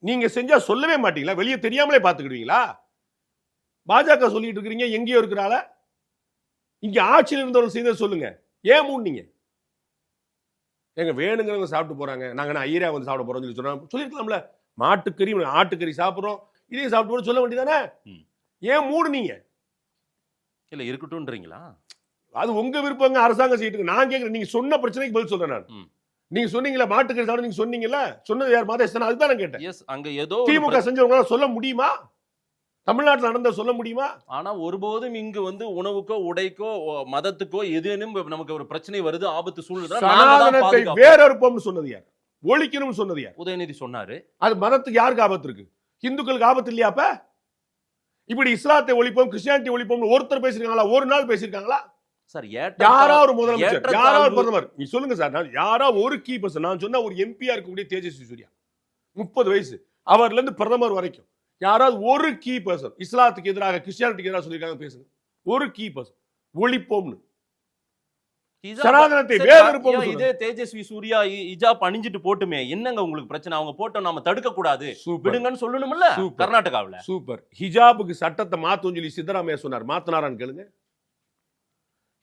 நீங்க செஞ்சா சொல்லவே மாட்டீங்களா? வெளியே தெரியாமலே பாத்துக்கிடுவீங்களா? பாஜக சொல்லிட்டு இருக்கிறீங்க, எங்கேயோ இருக்கிறால. இங்க ஆட்சியில் இருந்தவர்கள் செய்த சொல்லுங்க, ஏன் மூடினீங்க? எங்க வேணுங்கிறவங்க சாப்பிட்டு போறாங்க, நாங்க ஐயரா வந்து சாப்பிட போறோம் சொல்லி சொன்னா சொல்லிருக்கலாம்ல. மாட்டுக்கறி, ஆட்டுக்கறி சாப்பிடுறோம், இதையும் சாப்பிட்டு போறோம் சொல்ல வேண்டியதானே? ஏன் மூடுனீங்க? இல்ல இருக்கட்டும்ன்றீங்களா? அது உங்க விருப்பங்க, அரசாங்கம் செய்யிட்டு. நான் கேட்கிறேன், நீங்க சொன்ன பிரச்சனைக்கு பதில் சொல்றேன் நான். நீங்க சொன்னீங்களா மாட்டுக்கறி சாப்பிட, நீங்க சொன்னீங்கல்ல, சொன்னது யார்? மாதேசன். அதுதான் நான் கேட்டேன். எஸ், அங்க ஏதோ திமுக செஞ்சவங்களால சொல்ல முடியுமா? தமிழ்நாட்டில் நடந்த சொல்ல முடியுமா? ஆனா ஒருபோதும் இங்கு வந்து உணவுக்கோ உடைக்கோ மதத்துக்கோ எதுனும் நமக்கு ஒரு பிரச்சனை வருது, ஆபத்து சனாதனத்தை வேறறுப்போம்னு சொன்னது யார்? ஒழிக்கணும்னு சொன்னது யார்? உதயநிதி சொன்னாரு. அது மதத்துக்கு யாருக்கு ஆபத்து இருக்கு? இந்துக்களுக்கு ஆபத்து இல்லையா? அப்ப இப்படி இஸ்லாத்தை ஒழிப்போம், கிறிஸ்டியானிட்டி ஒழிப்போம் ஒருத்தர் பேசிருக்காங்களா? ஒரு நாள் பேசிருக்காங்களா சார்? யாரா ஒரு முதலமைச்சர், யாரா ஒரு பிரதமர், நீ சொல்லுங்க சார். யாரா ஒரு கீ பர்சன், நான் சொன்ன ஒரு எம்பியா இருக்கக்கூடிய தேஜஸ்வி சூர்யா, 30 வயசு, அவர்ல இருந்து பிரதமர் வரைக்கும் யாராவது ஒரு கீ பர்சன் இஸ்லாத்துக்கு எதிராக, கிறிஸ்டியானிட்டிக்கு எதிராக சொல்லியிருக்காங்க? பேசுங்க. ஒரு கீ பர்சன். ஒழிப்போம்னு, சனாதனத்தை வேறறுப்போம். இதே தேஜஸ்வி சூர்யா ஹிஜாப் அணிஞ்சிட்டு போட்டுமே, என்னங்க உங்களுக்கு பிரச்சனை? அவங்க போட்டோம், நாம தடுக்க கூடாது, விடுங்கன்னு சொல்லணும்ல. கர்நாடகாவுல சூப்பர். ஹிஜாபுக்கு சட்டத்தை மாத்தும் சொல்லி சித்தராமையா சொன்னார், மாத்தினாரான்னு கேளுங்க.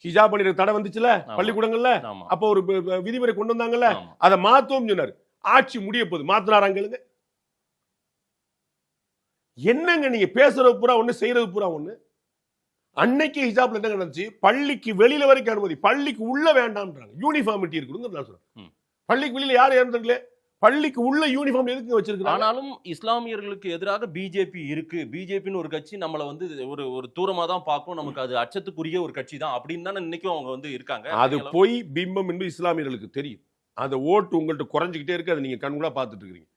ஹிஜாப் பண்ணிட்டு தடை வந்துச்சுல பள்ளிக்கூடங்கள்ல, அப்ப ஒரு விதிமுறை கொண்டு வந்தாங்கல்ல, அதை மாத்தும் சொன்னார். ஆட்சி முடிய போகுது, மாத்தினாரான்னு கேளுங்க. என்னங்க நீங்க பேசுறது பூரா ஒண்ணு, செய்யறது பூரா ஒண்ணு. அன்னைக்கு ஹிஜாப்ல என்ன நடந்துச்சு? பள்ளிக்கு வெளியில வரைக்கும் அனுமதி, பள்ளிக்கு உள்ள வேண்டாம்ன்றாங்க. யூனிஃபார்மிட்டி இருக்கணும் நான் சொல்றேன். பள்ளிக்கு வெளியில யாரும் இறந்துருக்கல, பள்ளிக்கு உள்ள யூனிஃபார்ம் எதுக்கு வச்சிருக்காங்க? ஆனாலும் இஸ்லாமியர்களுக்கு எதிராக பிஜேபி இருக்கு, பிஜேபின்னு ஒரு கட்சி நம்மள வந்து ஒரு தூரமா தான் பார்க்கும், நமக்கு அது அச்சத்துக்குரிய ஒரு கட்சி தான் அப்படின்னு தானே இன்னைக்கும் அவங்க வந்து இருக்காங்க. அது போய் பிம்பம் என்று இஸ்லாமியர்களுக்கு தெரியும். அந்த ஓட்டு உங்கள்கிட்ட குறைஞ்சிக்கிட்டே இருக்கு, அதை நீங்க கண்கூடா பார்த்துட்டு இருக்கீங்க.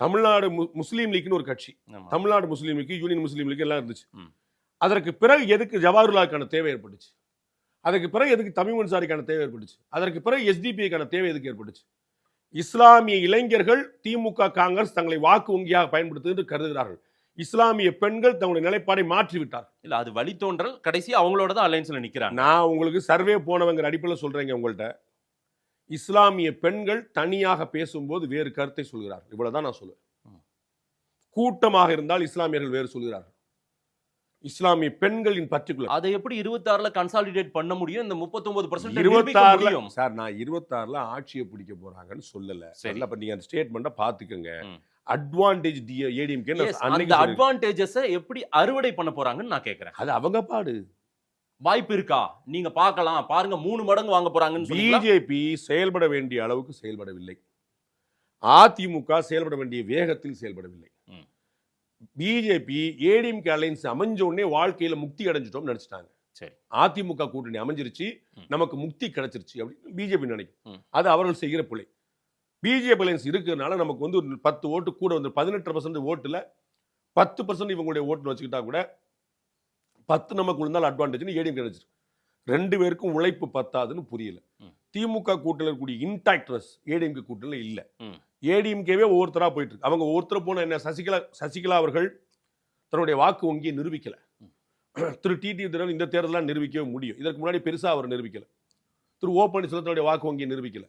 தமிழ்நாடு முஸ்லீம் லீக்னு ஒரு கட்சி, தமிழ்நாடு முஸ்லீம் லீக், யூனியன் முஸ்லீம் லீக் எல்லாம் இருந்துச்சு. அதற்கு பிறகு எதுக்கு ஜவஹர்லாலுக்கான தேவை ஏற்பட்டுச்சு? அதற்கு பிறகு எதுக்கு தமிழ் அன்சாரிக்கான தேவை ஏற்பட்டுச்சு? அதற்கு பிறகு எஸ்டிபிக்கான தேவை எதுக்கு ஏற்பட்டுச்சு? இஸ்லாமிய இளைஞர்கள் திமுக காங்கிரஸ் தங்களை வாக்கு வங்கியாக பயன்படுத்து என்று கருதுகிறார்கள். இஸ்லாமிய பெண்கள் தங்களுடைய நிலைப்பாடை மாற்றி விட்டார். இல்ல அது வழித்தோன்றல், கடைசி அவங்களோட தான் அலைன்ஸ்ல நிக்கிறாங்க. நான் உங்களுக்கு சர்வே போனவங்க அடிப்படையில் சொல்றேங்க. உங்கள்கிட்ட இஸ்லாமிய பெண்கள் தனியாக பேசும்போது வேறு கருத்தை சொல்கிறார்கள், இவ்வளவுதான் நான் சொல்லுவேன். கூட்டமாக இருந்தால் இஸ்லாமியர்கள் வேறு சொல்கிறார்கள். இஸ்லாமிய பெண்களின் பர்டிகுலர் அதை எப்படி 26ல கன்சாலிடேட் பண்ண முடியும்? இந்த 39% 26ல சார், நான் 26ல ஆட்சியை பிடிக்க போறாங்கன்னு சொல்லல. சரி, அப்ப நீங்க அந்த ஸ்டேட்மெண்ட்டை பாத்துக்கங்க. அட்வான்டேஜ் ஏடிஎம்கே, அந்த அட்வான்டேஜஸை எப்படி அறுவடை பண்ண போறாங்கன்னு நான் கேக்குறேன். அது அவங்க பாடு. வாய்ப்பு இருக்கா? நீங்க பார்க்கலாம், பாருங்க 3 மடங்கு வாங்க போறாங்கன்னு. பிஜேபி செயல்பட வேண்டிய அளவுக்கு செயல்படவில்லை. அதிமுக செயல்பட வேண்டிய வேகத்தில் செயல்படவில்லை. பிஜேபி ஏடிஎம்கே அலைன்ஸ் அமைஞ்ச உடனே வாழ்க்கையில முக்தி அடைஞ்சிட்டோம் நினைச்சிட்டாங்க. சரி, அதிமுக கூட்டணி அமைஞ்சிருச்சு, நமக்கு முக்தி கிடைச்சிருச்சு அப்படின்னு பிஜேபி நினைக்கும். அது அவர்கள் செய்கிற பிழை. பிஜேபி அலைன்ஸ் இருக்கிறதுனால நமக்கு வந்து 10 ஓட்டு கூட வந்து 18% ஓட்டுல 10% இவங்களுடைய ஓட்டு வச்சுக்கிட்டா கூட 10 நமக்கு இருந்தால் அட்வான்டேஜ் ஏடிஎம் கிடைச்சிருக்கு. 2 பேருக்கும் உழைப்பு பத்தாதுன்னு புரியல. திமுக கூட்டணியில் இருக்கக்கூடிய இன்டாக்ட்னஸ் ஏடிஎம்கே கூட்டணியில் இல்ல. ஏடிஎம்கேவே ஒவ்வொருத்தரா போயிட்டு இருக்கு. அவங்க ஒவ்வொருத்தர போன என்ன, சசிகலா அவர்கள் தன்னுடைய வாக்கு வங்கியை நிரூபிக்கல. திரு டிடிவி தினகரன் இந்த தேர்தலாம் நிரூபிக்கவே முடியும். இதற்கு முன்னாடி பெருசா அவர் நிரூபிக்கல. திரு ஓ பன்னீர்செல்வம் தன்னுடைய வாக்கு வங்கியை நிரூபிக்கல.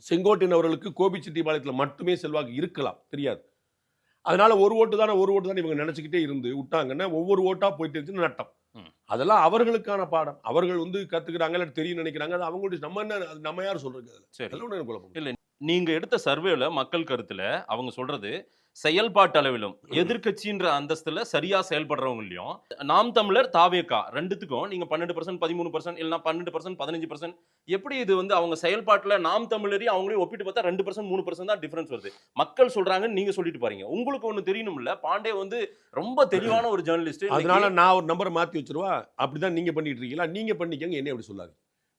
செங்கோட்டையன் அவர்களுக்கு கோபிச்செட்டிப்பாளையத்தில் மட்டுமே செல்வாக்கு இருக்கலாம், தெரியாது. அதனால ஒரு ஓட்டு தானே இவங்க நினைச்சுக்கிட்டே இருந்து விட்டாங்கன்னா ஒவ்வொரு ஓட்டா போயிட்டு இருந்துச்சு நட்டம். அதெல்லாம் அவர்களுக்கான பாடம். அவர்கள் வந்து கத்துக்கிறாங்க, இல்லை தெரியும் நினைக்கிறாங்க. அது அவங்களுடைய நம்ம என்ன, நம்ம யார் சொல்றது? இல்ல, நீங்க எடுத்த சர்வேல மக்கள் கருத்துல அவங்க சொல்றது செயல்பாட்டு அளவிலும் எதிர்கட்சின்ற அந்தஸ்துல சரியா செயல்படுறவங்களையும் நாம் தமிழர் தாவேகா ரெண்டுத்துக்கும் நீங்க 12%, 13% இல்லைன்னா 12%, 15% எப்படி இது வந்து அவங்க செயல்பாட்டுல நாம் தமிழரையும் அவங்களையும் ஒப்பிட்டு பார்த்தா 2%, 3% தான் டிஃபரன்ஸ் வருது. மக்கள் சொல்றாங்கன்னு நீங்க சொல்லிட்டு பாருங்க. உங்களுக்கு ஒண்ணு தெரியணும்ல, பாண்டே வந்து ரொம்ப தெளிவான ஒரு ஜேர்னலிஸ்ட். அதனால நான் ஒரு நம்பரை மாத்தி வச்சிருவா, அப்படிதான் நீங்க பண்ணிட்டு இருக்கீங்களா, நீங்க பண்ணிக்கங்க, என்ன அப்படி சொல்லாது.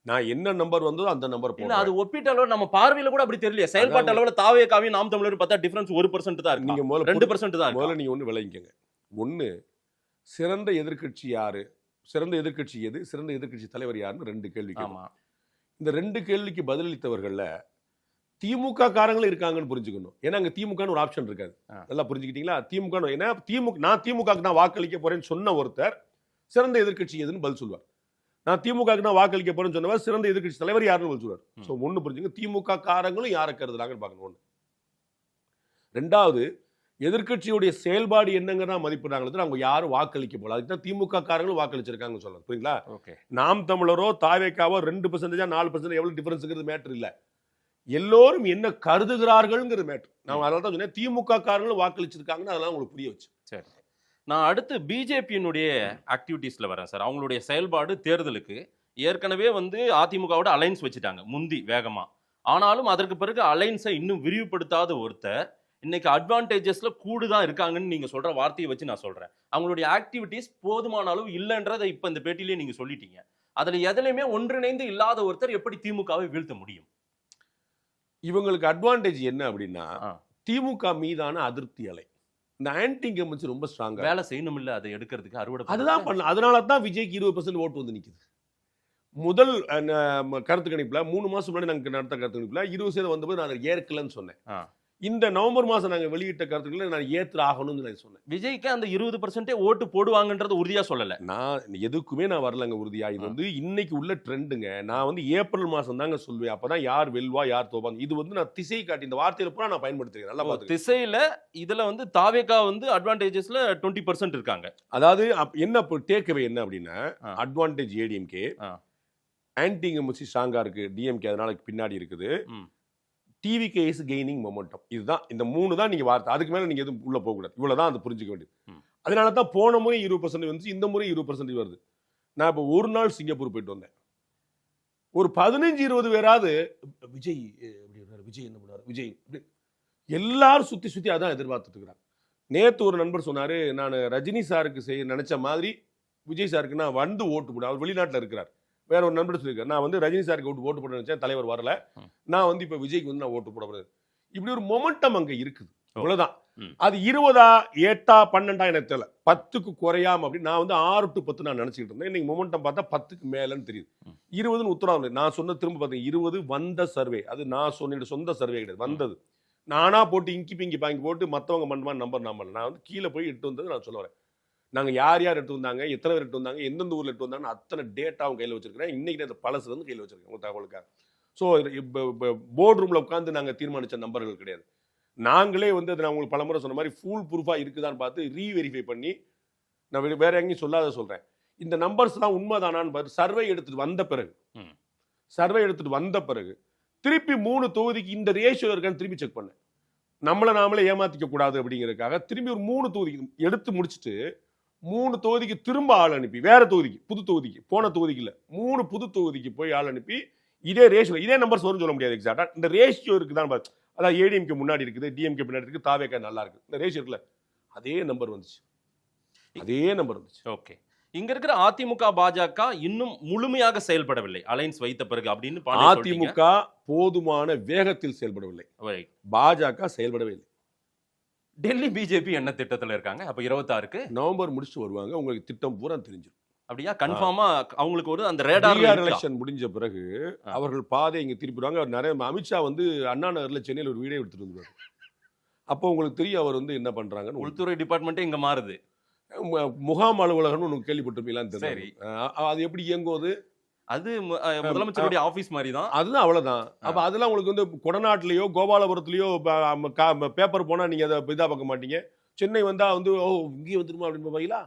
நான் என்ன நம்பர் வந்ததோ அந்த நம்பர் போடுறேன். அது ஒப்பிட்ட அளவு நம்ம பார்வையில கூட அப்படி தெரியல. செயல்பாட்டு அளவுல தாவேகாவையும் நாம் தமிழர் பார்த்தா டிஃபரன்ஸ் 1% தான் இருக்கு. நீங்க முதல்ல 2% தான் இருக்கு. முதல்ல நீங்க ஒண்ணு விளங்கிக்கங்க. ஒண்ணு, சிறந்த எதிர்க்கட்சி யாரு, சிறந்த எதிர்க்கட்சி எது, சிறந்த எதிர்க்கட்சி தலைவர் யாருன்னு 2 கேள்வி. இந்த 2 கேள்விக்கு பதிலளித்தவர்கள்ல திமுக காரங்களும் இருக்காங்கன்னு புரிஞ்சுக்கணும். ஏன்னா அங்க திமுகன்னு ஒரு ஆப்ஷன் இருக்காது. நல்லா புரிஞ்சுக்கிட்டீங்களா? திமுக, ஏன்னா நான் திமுகக்கு நான் வாக்களிக்க போறேன்னு சொன்ன ஒருத்தர் சிறந்த எதிர்க்கட்சி எதுன்னு பதில் சொல்லுவார். நான் திமுகக்கு நான் வாக்களிக்க போறேன்னு சொன்னவர் சிறந்த எதிர்க்கட்சி தலைவர் யாருன்னு பதில் சொல்லுவார். ஸோ ஒண்ணு புரிஞ்சுங்க, திமுக காரங்களும் யாரை கருதுறாங்கன்னு பார்க்கணும். ஒண்ணு. 2வது, எதிர்க்கட்சியுடைய செயல்பாடு என்னங்கன்னா மதிப்பிடுறாங்க, அவங்க யாரும் வாக்களிக்க போல. அதுக்கு தான் திமுக காரங்களும் வாக்களிச்சிருக்காங்கன்னு சொல்லலாம். புரியுங்களா? நாம் தமிழரோ தாவேக்காவோ 2%, 4% எவ்வளவு டிஃபரன்ஸ்ங்கிறது மேட்டர் இல்ல. எல்லோரும் என்ன கருதுகிறார்கள்ங்கிறது மேட்டர். நான் அதனால தான் சொன்னேன் திமுக காரங்களும் வாக்களிச்சிருக்காங்கன்னு, அதெல்லாம் உங்களுக்கு புரிய வச்சு. சரி, நான் அடுத்து பிஜேபியினுடைய ஆக்டிவிட்டீஸ்ல வரேன் சார். அவங்களுடைய செயல்பாடு தேர்தலுக்கு ஏற்கனவே வந்து அதிமுகவோட அலைன்ஸ் வச்சுட்டாங்க முந்தி வேகமா. ஆனாலும் அதற்கு பிறகு அலைன்ஸை இன்னும் விரிவுபடுத்தாத ஒருத்தர் இன்னைக்கு அட்வான்டேஜஸ்ல கூடுதான் இருக்காங்கன்னு நீங்க சொல்ற வார்த்தையை வச்சு நான் சொல்றேன். அவங்களுடைய ஆக்டிவிட்டீஸ் போதுமான அளவு இல்லைன்றதை இப்ப இந்த பேட்டிலேயே நீங்க சொல்லிட்டீங்க. அதுல எதுலையுமே ஒன்றிணைந்து இல்லாத ஒருத்தர் எப்படி திமுகவை வீழ்த்த முடியும்? இவங்களுக்கு அட்வான்டேஜ் என்ன அப்படின்னா, திமுக மீதான அதிருப்தி அலை. இந்த ஆன்டி இன்கம்பன்சி ரொம்ப ஸ்ட்ராங்கா வேலை செய்யணும் இல்ல, அதை எடுக்கிறதுக்கு அறுவடை அதுதான் பண்ணலாம். அதனால தான் விஜய்க்கு 20% ஓட்டு வந்து நிக்குது. முதல் கருத்து கணிப்புல 3 மாசம் முன்னாடி நாங்க நடத்த கருத்து கணிப்புல 20% வந்தபோது நான் ஏற்கலன்னு சொன்னேன். இந்த நவம்பர் மாசம் நாங்க வெளியிட்ட கருத்துக்களை நான் ஏற்று ஆகணும்னு நான் சொன்னேன். விஜய்க்கு அந்த 20% ஓட்டு போடுவாங்கன்றது உறுதியா சொல்லல. நான் எதுக்குமே நான் வரலங்க உறுதியா. இது வந்து இன்னைக்கு உள்ள ட்ரெண்டுங்க. நான் வந்து ஏப்ரல் மாசம் தாங்க சொல்வேன். அப்பதான் யார் வெல்வா யார் தோப்பாங்க. இது வந்து நான் திசை காட்டி இந்த வார்த்தையில பூரா நான் பயன்படுத்துறேன். நல்லா பாத்து. திசையில இதுல வந்து தாவேகா வந்து அட்வான்டேஜஸ்ல 20% இருக்காங்க. அதாவது என்ன டேக்அவே என்ன அப்படின்னா, அட்வான்டேஜ் ஏடிஎம்கே, ஆன்டி இன்கம்பன்சி ஸ்ட்ராங்கா இருக்கு டிஎம்கே, அதனால பின்னாடி இருக்குது. TVK is gaining momentum. இதுதான், இந்த 3 தான் நீங்க வார்த்தை. அதுக்கு மேல நீங்க எதுவும் உள்ள போக கூடாது. இவ்வளவுதான் அது புரிஞ்சுக்க வேண்டியது. அதனால தான் போன முறை 20% வந்துச்சு, இந்த முறை 20% வருது. நான் இப்போ ஒரு நாள் சிங்கப்பூர் போயிட்டு வந்தேன். ஒரு 15-20 பேராவது விஜய் விஜய் என்ன பண்ணாரு, விஜய் எல்லாரும் சுத்தி அதான் எதிர்பார்த்துட்டு இருக்கிறாங்க. நேத்து ஒரு நண்பர் சொன்னாரு, நான் ரஜினி சாருக்கு செய்ய நினைச்ச மாதிரி விஜய் சாருக்கு நான் வந்து ஓட்டு போட. அவர் வெளிநாட்டில் இருக்கிறார். வேற ஒரு நண்பர் சொல்லியிருக்காரு, நான் வந்து ரஜினி சாருக்கு ஓட்டு போட நினைச்சேன், தலைவர் வரல, நான் வந்து இப்ப விஜய்க்கு வந்து நான் ஓட்டு போட போறேன். இப்படி ஒரு மொமெண்டம் அங்க இருக்குது. அவ்வளவுதான். அது 20, 8, 12 எனக்கு தெரியல. 10க்கு குறையாம அப்படி நான் வந்து 6 to 10 நான் நினைச்சிட்டு இருந்தேன். இன்னைக்கு மொமெண்டம் பார்த்தா 10க்கு மேலன்னு தெரியுது. 20ன்னு உத்தரவு நான் சொன்ன திரும்ப பார்த்தேன். 20 வந்த சர்வே. அது நான் சொன்ன சொந்த சர்வே கிடையாது, வந்தது. நானா போட்டு இங்கி பிங்கி பாங்கி போட்டு மற்றவங்க பண்ணுமா நம்பர் நான் வந்து கீழே போய் எடுத்து வந்தது நான் சொல்ல வரேன். நாங்கள் யார் எடுத்து வந்தாங்க, எத்தனை பேர் எடுத்து வந்தாங்க, எந்தெந்த ஊரில் எடுத்து வந்தாங்கன்னு அத்தனை டேட்டாவும் கையில் வச்சிருக்கிறேன். இன்னைக்கு அந்த பழசு வந்து கையில் வச்சிருக்கேன் உங்கள் தகவலுக்காக. ஸோ போர்ட் ரூமில் உட்காந்து நாங்கள் தீர்மானித்த நம்பர்கள் கிடையாது. நாங்களே வந்து அதை நான் உங்களுக்கு பலமுறை சொன்ன மாதிரி ஃபுல் ப்ரூஃபாக இருக்குதான்னு பார்த்து ரீவெரிஃபை பண்ணி நான் வேற எங்கேயும் சொல்லாத சொல்கிறேன். இந்த நம்பர்ஸ்லாம் உண்மைதானான்னு பார்த்து சர்வே எடுத்துகிட்டு வந்த பிறகு திருப்பி 3 தொகுதிக்கு இந்த ரேஷியோ இருக்கான்னு திருப்பி செக் பண்ணேன். நாமளே ஏமாத்திக்க கூடாது அப்படிங்கிறதுக்காக திரும்பி ஒரு 3 தொகுதிக்கு எடுத்து முடிச்சுட்டு 3 தொகுதிக்கு திரும்ப ஆள் அனுப்பி, வேற தொகுதிக்கு, புது தொகுதிக்கு, போன தொகுதிக்கு இல்ல 3 புது தொகுதிக்கு போய் ஆள் அனுப்பி இதே ரேஷியோ, இதே நம்பர்ஸ் வரும்னு சொல்ல முடியாது எக்ஸாக்டா. இந்த ரேஷியோ இருக்குதான் பாரு. அதாவது ஏடிஎம்கே முன்னாடி இருக்குது, டிஎம்கே பின்னாடி இருக்கு, தாவேகா நல்லா இருக்கு. இந்த ரேஷியோ இருக்குல்ல, அதே நம்பர் வந்துச்சு. ஓகே. இங்க இருக்கிற அதிமுக பாஜக இன்னும் முழுமையாக செயல்படவில்லை அலைன்ஸ் வைத்த பிறகு அப்படின்னு. அதிமுக போதுமான வேகத்தில் செயல்படவில்லை, பாஜக செயல்படவே இல்லை. டெல்லி பிஜேபி என்ன திட்டத்துல இருக்காங்க? அப்ப 26க்கு நவம்பர் முடிச்சுட்டு வருவாங்க. உங்களுக்கு திட்டம் பூரா தெரிஞ்சிடும். அப்படியா? கன்ஃபார்மா அவங்களுக்கு ஒரு அந்த ரேடார் எலெக்ஷன் முடிஞ்ச பிறகு அவர்கள் பாதை இங்க திருப்பிடுவாங்க. நிறைய அமித்ஷா வந்து அண்ணா நகர்ல சென்னையில் ஒரு வீடியோ எடுத்துட்டு வந்துருவாரு. அப்போ உங்களுக்கு தெரியும் அவர் வந்து என்ன பண்றாங்கன்னு. உள்துறை டிபார்ட்மெண்ட்டே இங்க மாறுது. முகாம் அலுவலகம்னு ஒன்று கேள்விப்பட்டிருப்பீங்களான்னு சரி. தெரியல. அது எப்படி இயங்குவது? அது முதலமைச்சருடைய ஆபீஸ் மாதிரி தான். அதுதான், அவ்வளவுதான். அப்ப அதெல்லாம் உங்களுக்கு வந்து கொடநாட்டிலேயோ கோபாலபுரத்துலயோ பேப்பர் போனா நீங்க அதை இதா பார்க்க மாட்டீங்க. சென்னை வந்தா வந்து ஓ இங்கே வந்துருமா அப்படின்னு பார்ப்பீங்களா?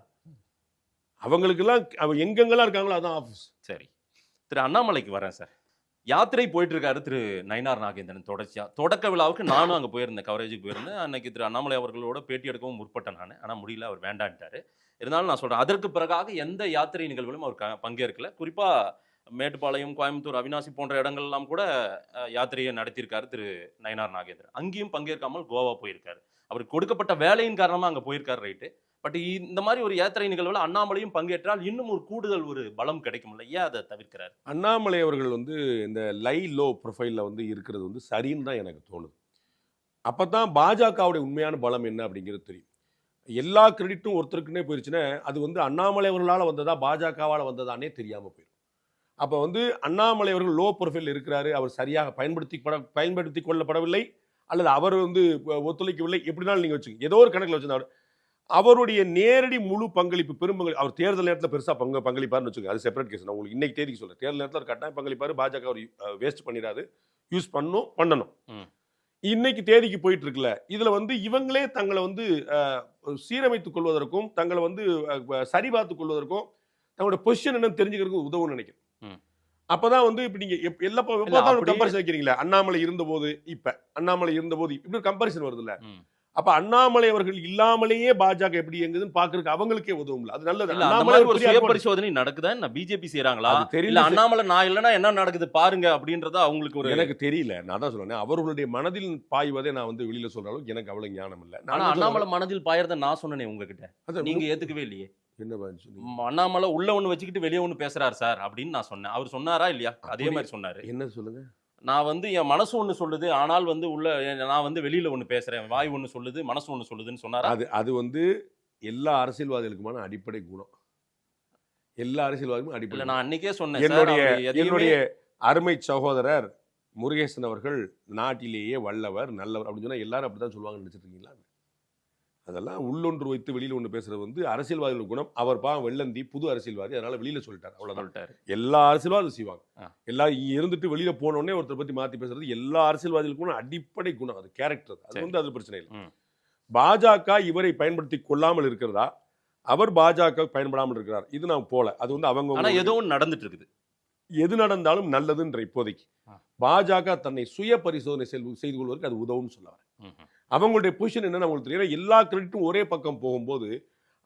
அவங்களுக்கெல்லாம் எங்கெங்கெல்லாம் இருக்காங்களோ அதான் ஆஃபீஸ். சரி, திரு அண்ணாமலைக்கு வரேன் சார். யாத்திரை போயிட்டு இருக்காரு திரு நயினார் நாகேந்திரன் தொடர்ச்சியா. தொடக்க விழாவுக்கு நானும் அங்கே போயிருந்தேன், கவரேஜுக்கு போயிருந்தேன். அன்னைக்கு திரு அண்ணாமலை அவர்களோட பேட்டி எடுக்கவும் முற்பட்டேன் நான். ஆனால் முடியல, அவர் வேண்டான்ட்டாரு. இருந்தாலும் நான் சொல்கிறேன், அதற்கு பிறகாக எந்த யாத்திரை நிகழ்வுகளும் அவர் பங்கேற்கல. குறிப்பாக மேட்டுப்பாளையம், கோயம்புத்தூர், அவினாசி போன்ற இடங்கள்லாம் கூட யாத்திரையை நடத்தியிருக்காரு திரு நயினார் நாகேந்திரன். அங்கேயும் பங்கேற்காமல் கோவா போயிருக்காரு. அவருக்கு கொடுக்கப்பட்ட வேலையின் காரணமாக அங்கே போயிருக்காரு, ரைட்டு. பட் இந்த மாதிரி ஒரு யாத்திரை நிகழ்வில் அண்ணாமலையும் பங்கேற்றால் இன்னும் ஒரு கூடுதல் ஒரு பலம் கிடைக்கும்ல, ஏன் அதை தவிர்க்கிறார்? அண்ணாமலை அவர்கள் வந்து இந்த லோ ப்ரொஃபைலில் வந்து இருக்கிறது வந்து சரின்னு தான் எனக்கு தோணுது. அப்போ தான் பாஜகவுடைய உண்மையான பலம் என்ன அப்படிங்கிறது தெரியும். எல்லா கிரெடிட்டும் ஒருத்தருக்குன்னே போயிடுச்சுன்னா அது வந்து அண்ணாமலை அவர்களால் வந்ததா பாஜகவால் வந்ததானே தெரியாமல் போயிடும். அப்போ வந்து அண்ணாமலை அவர்கள் லோ ப்ரொஃபைல் இருக்கிறாரு, அவர் சரியாக பயன்படுத்தி கொள்ளப்படவில்லை, அல்லது அவர் வந்து ஒத்துழைக்கவில்லை, எப்படினாலும் நீங்கள் வச்சுக்கோங்க, ஏதோ ஒரு கணக்கில் வச்சுருந்தாரு. அவருடைய நேரடி முழு பங்களிப்பு பெரும்பங்களிப்பு அவர் தேர்தல் நேரத்தில் பெருசாக பங்களிப்பாருன்னு வச்சுக்கோங்க, அது செப்பரேட் கேஸ். நான் உங்களுக்கு இன்னைக்கு தேதிக்கு சொல்கிறேன், தேர்தல் நேரத்தில் ஒரு கட்டாயம் பங்களிப்பார். பாஜக அவர் வேஸ்ட் பண்ணிடாது, யூஸ் பண்ணணும். இன்னைக்கு தேதிக்கு போயிட்டு இருக்குல்ல, இதுல வந்து இவங்களே தங்களை வந்து சீரமைத்துக் கொள்வதற்கும் தங்களை வந்து சரிபார்த்துக் கொள்வதற்கும் தங்களோட பொசிஷன் என்னன்னு தெரிஞ்சுக்கிறதுக்கு உதவும் நினைக்கிறேன். அப்பதான் வந்து இப்ப நீங்க எல்லா கம்பேரிசன் வைக்கிறீங்களா, அண்ணாமலை இருந்த போது இப்ப அண்ணாமலை இருந்த போது இப்படி ஒரு கம்பேரிசன் வருது இல்ல. அப்ப அண்ணாமலை அவர்கள் இல்லாமலேயே பாஜக எப்படி இயங்குதுன்னு பாக்குறதுக்கு அவங்களுக்கே உதவும். அது நல்லது. அண்ணாமலை ஒரு சுய பரிசோதனை நடக்குதா, பிஜேபி செய்யறாங்களா தெரியல. அண்ணாமலை நான் இல்லைன்னா என்ன நடக்குது பாருங்க அப்படின்றத அவங்களுக்கு ஒரு எனக்கு தெரியல. நான் தான் சொல்றேன், அவர்களுடைய மனதில் பாய்வதை நான் வந்து வெளியில சொல்ற அளவுக்கு எனக்கு அவ்வளவு ஞானம் இல்லை. ஆனா அண்ணாமலை மனதில் பாயறத நான் சொன்னேன் உங்ககிட்ட, நீங்க ஏத்துக்கவே இல்லையே. என்ன அண்ணாமலை உள்ள ஒண்ணு வச்சுக்கிட்டு வெளியே ஒண்ணு பேசுறாரு சார் அப்படின்னு நான் சொன்னேன். அவர் சொன்னாரா இல்லையா? அதே மாதிரி சொன்னாரு. என்ன சொல்லுங்க? நான் வந்து என் மனசு ஒண்ணு சொல்லுது, ஆனால் வந்து உள்ள நான் வந்து வெளியில ஒண்ணு பேசுறேன், வாய் ஒண்ணு சொல்லுது, மனசு ஒண்ணு சொல்லுதுன்னு சொன்னாரா? அது வந்து எல்லா அரசியல்வாதிகளுக்குமான அடிப்படை குணம். எல்லா அரசியல்வாதிகளும் அடிப்படை. நான் அன்னைக்கே சொன்னேன், என்னுடைய அருமை சகோதரர் முருகேசன் அவர்கள் நாட்டிலேயே வல்லவர் நல்லவர் அப்படின்னு சொன்னா எல்லாரும் அப்படிதான் சொல்லுவாங்கன்னு நினைச்சிட்டு இருக்கீங்களா? அதெல்லாம் உள்ளொன்று வைத்து வெளியில ஒன்று பேசுறது வந்து அரசியல்வாதிகள் குணம். அவர் வெள்ளந்தி புது அரசியல்வாதி, அதனால வெளியில சொல்லிட்டார், அவ்வளவுதான். எல்லா அரசியல்வாதியும் செய்வாங்க. எல்லாம் இருந்துட்டு வெளியில போனோடனே ஒருத்தர் பத்தி மாத்தி பேசுறது எல்லா அரசியல்வாதிகளுக்கும் அடிப்படை குணம், அது கேரக்டர். அது வந்து அது பிரச்சனை இல்லை. பாஜக இவரை பயன்படுத்தி கொள்ளாமல் இருக்கிறதா, அவர் பாஜக பயன்படாமல் இருக்கிறார், இது நான் போல. அது வந்து அவங்க ஏதோ ஒன்று நடந்துட்டு இருக்குது. எது நடந்தாலும் நல்லதுன்ற இப்போதைக்கு பாஜக தன்னை சுய பரிசோதனை செய்து கொள்வதற்கு அது உதவும் சொல்லுவார். அவங்களுடைய பொசிஷன் என்னன்னு அவங்களுக்கு தெரியும். எல்லா கிரெடிட்டும் ஒரே பக்கம் போகும்போது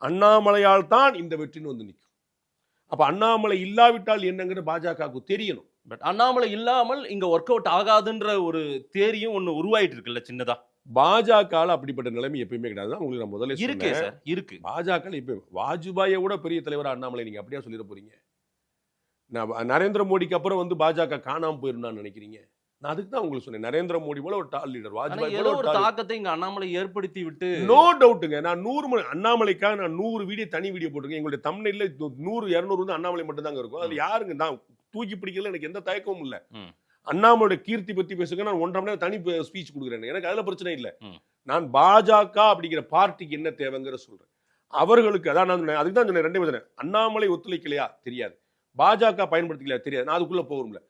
அண்ணாமலையால் தான் இந்த வெற்றின்னு வந்து நிற்கும். அப்ப அண்ணாமலை இல்லாவிட்டால் என்னங்கிற பாஜகவுக்கு தெரியணும். பட் அண்ணாமலை இல்லாமல் இங்க ஒர்க் அவுட் ஆகாதுன்ற ஒரு தேரியும் ஒண்ணு உருவாயிட்டு இருக்குல்ல சின்னதா. பாஜக அப்படிப்பட்ட நிலைமை எப்பயுமே கிடையாது. உங்களுக்கு நான் முதல்ல இருக்கு சார், இருக்கு. பாஜக இப்ப வாஜ்பாயை விட பெரிய தலைவர் அண்ணாமலை நீங்க அப்படியே சொல்லிட போறீங்க? நரேந்திர மோடிக்கு அப்புறம் வந்து பாஜக காணாம போயிருந்தான்னு நினைக்கிறீங்க? நான் அதுக்கு தான் உங்களுக்கு சொன்னேன், நரேந்திர மோடி போல ஒரு டால் லீடர், வாஜ்பாய் போல ஒரு தாக்கத்தை இங்க அண்ணாமலை ஏற்படுத்தி விட்டு. நோ டவுட்டுங்க. நான் 100 அண்ணாமலைக்காக நான் 100 வீடியோ தனி வீடியோ போட்டிருக்கேன். எங்களுடைய தமிழ்ல 100-200 வந்து அண்ணாமலை மட்டும் தாங்க இருக்கும். அது யாருங்க நான் தூக்கி பிடிக்கல, எனக்கு எந்த தயக்கமும் இல்லை. அண்ணாமலையோட கீர்த்தி பத்தி பேசுங்க, நான் 1.5 மணி நேரம் தனி ஸ்பீச் கொடுக்குறேன், எனக்கு அதுல பிரச்சனை இல்லை. நான் பாஜக அப்படிங்கிற பார்ட்டிக்கு என்ன தேவைங்கிற சொல்றேன். அவர்களுக்கு அதான் நான் சொன்னேன், அதுக்கு தான் சொன்னேன். 2 சொன்னேன், அண்ணாமலை ஒத்துழைக்கலையா தெரியாது, பாஜக பயன்படுத்திக்கலையா தெரியாது, நான் அதுக்குள்ள போகும்ல.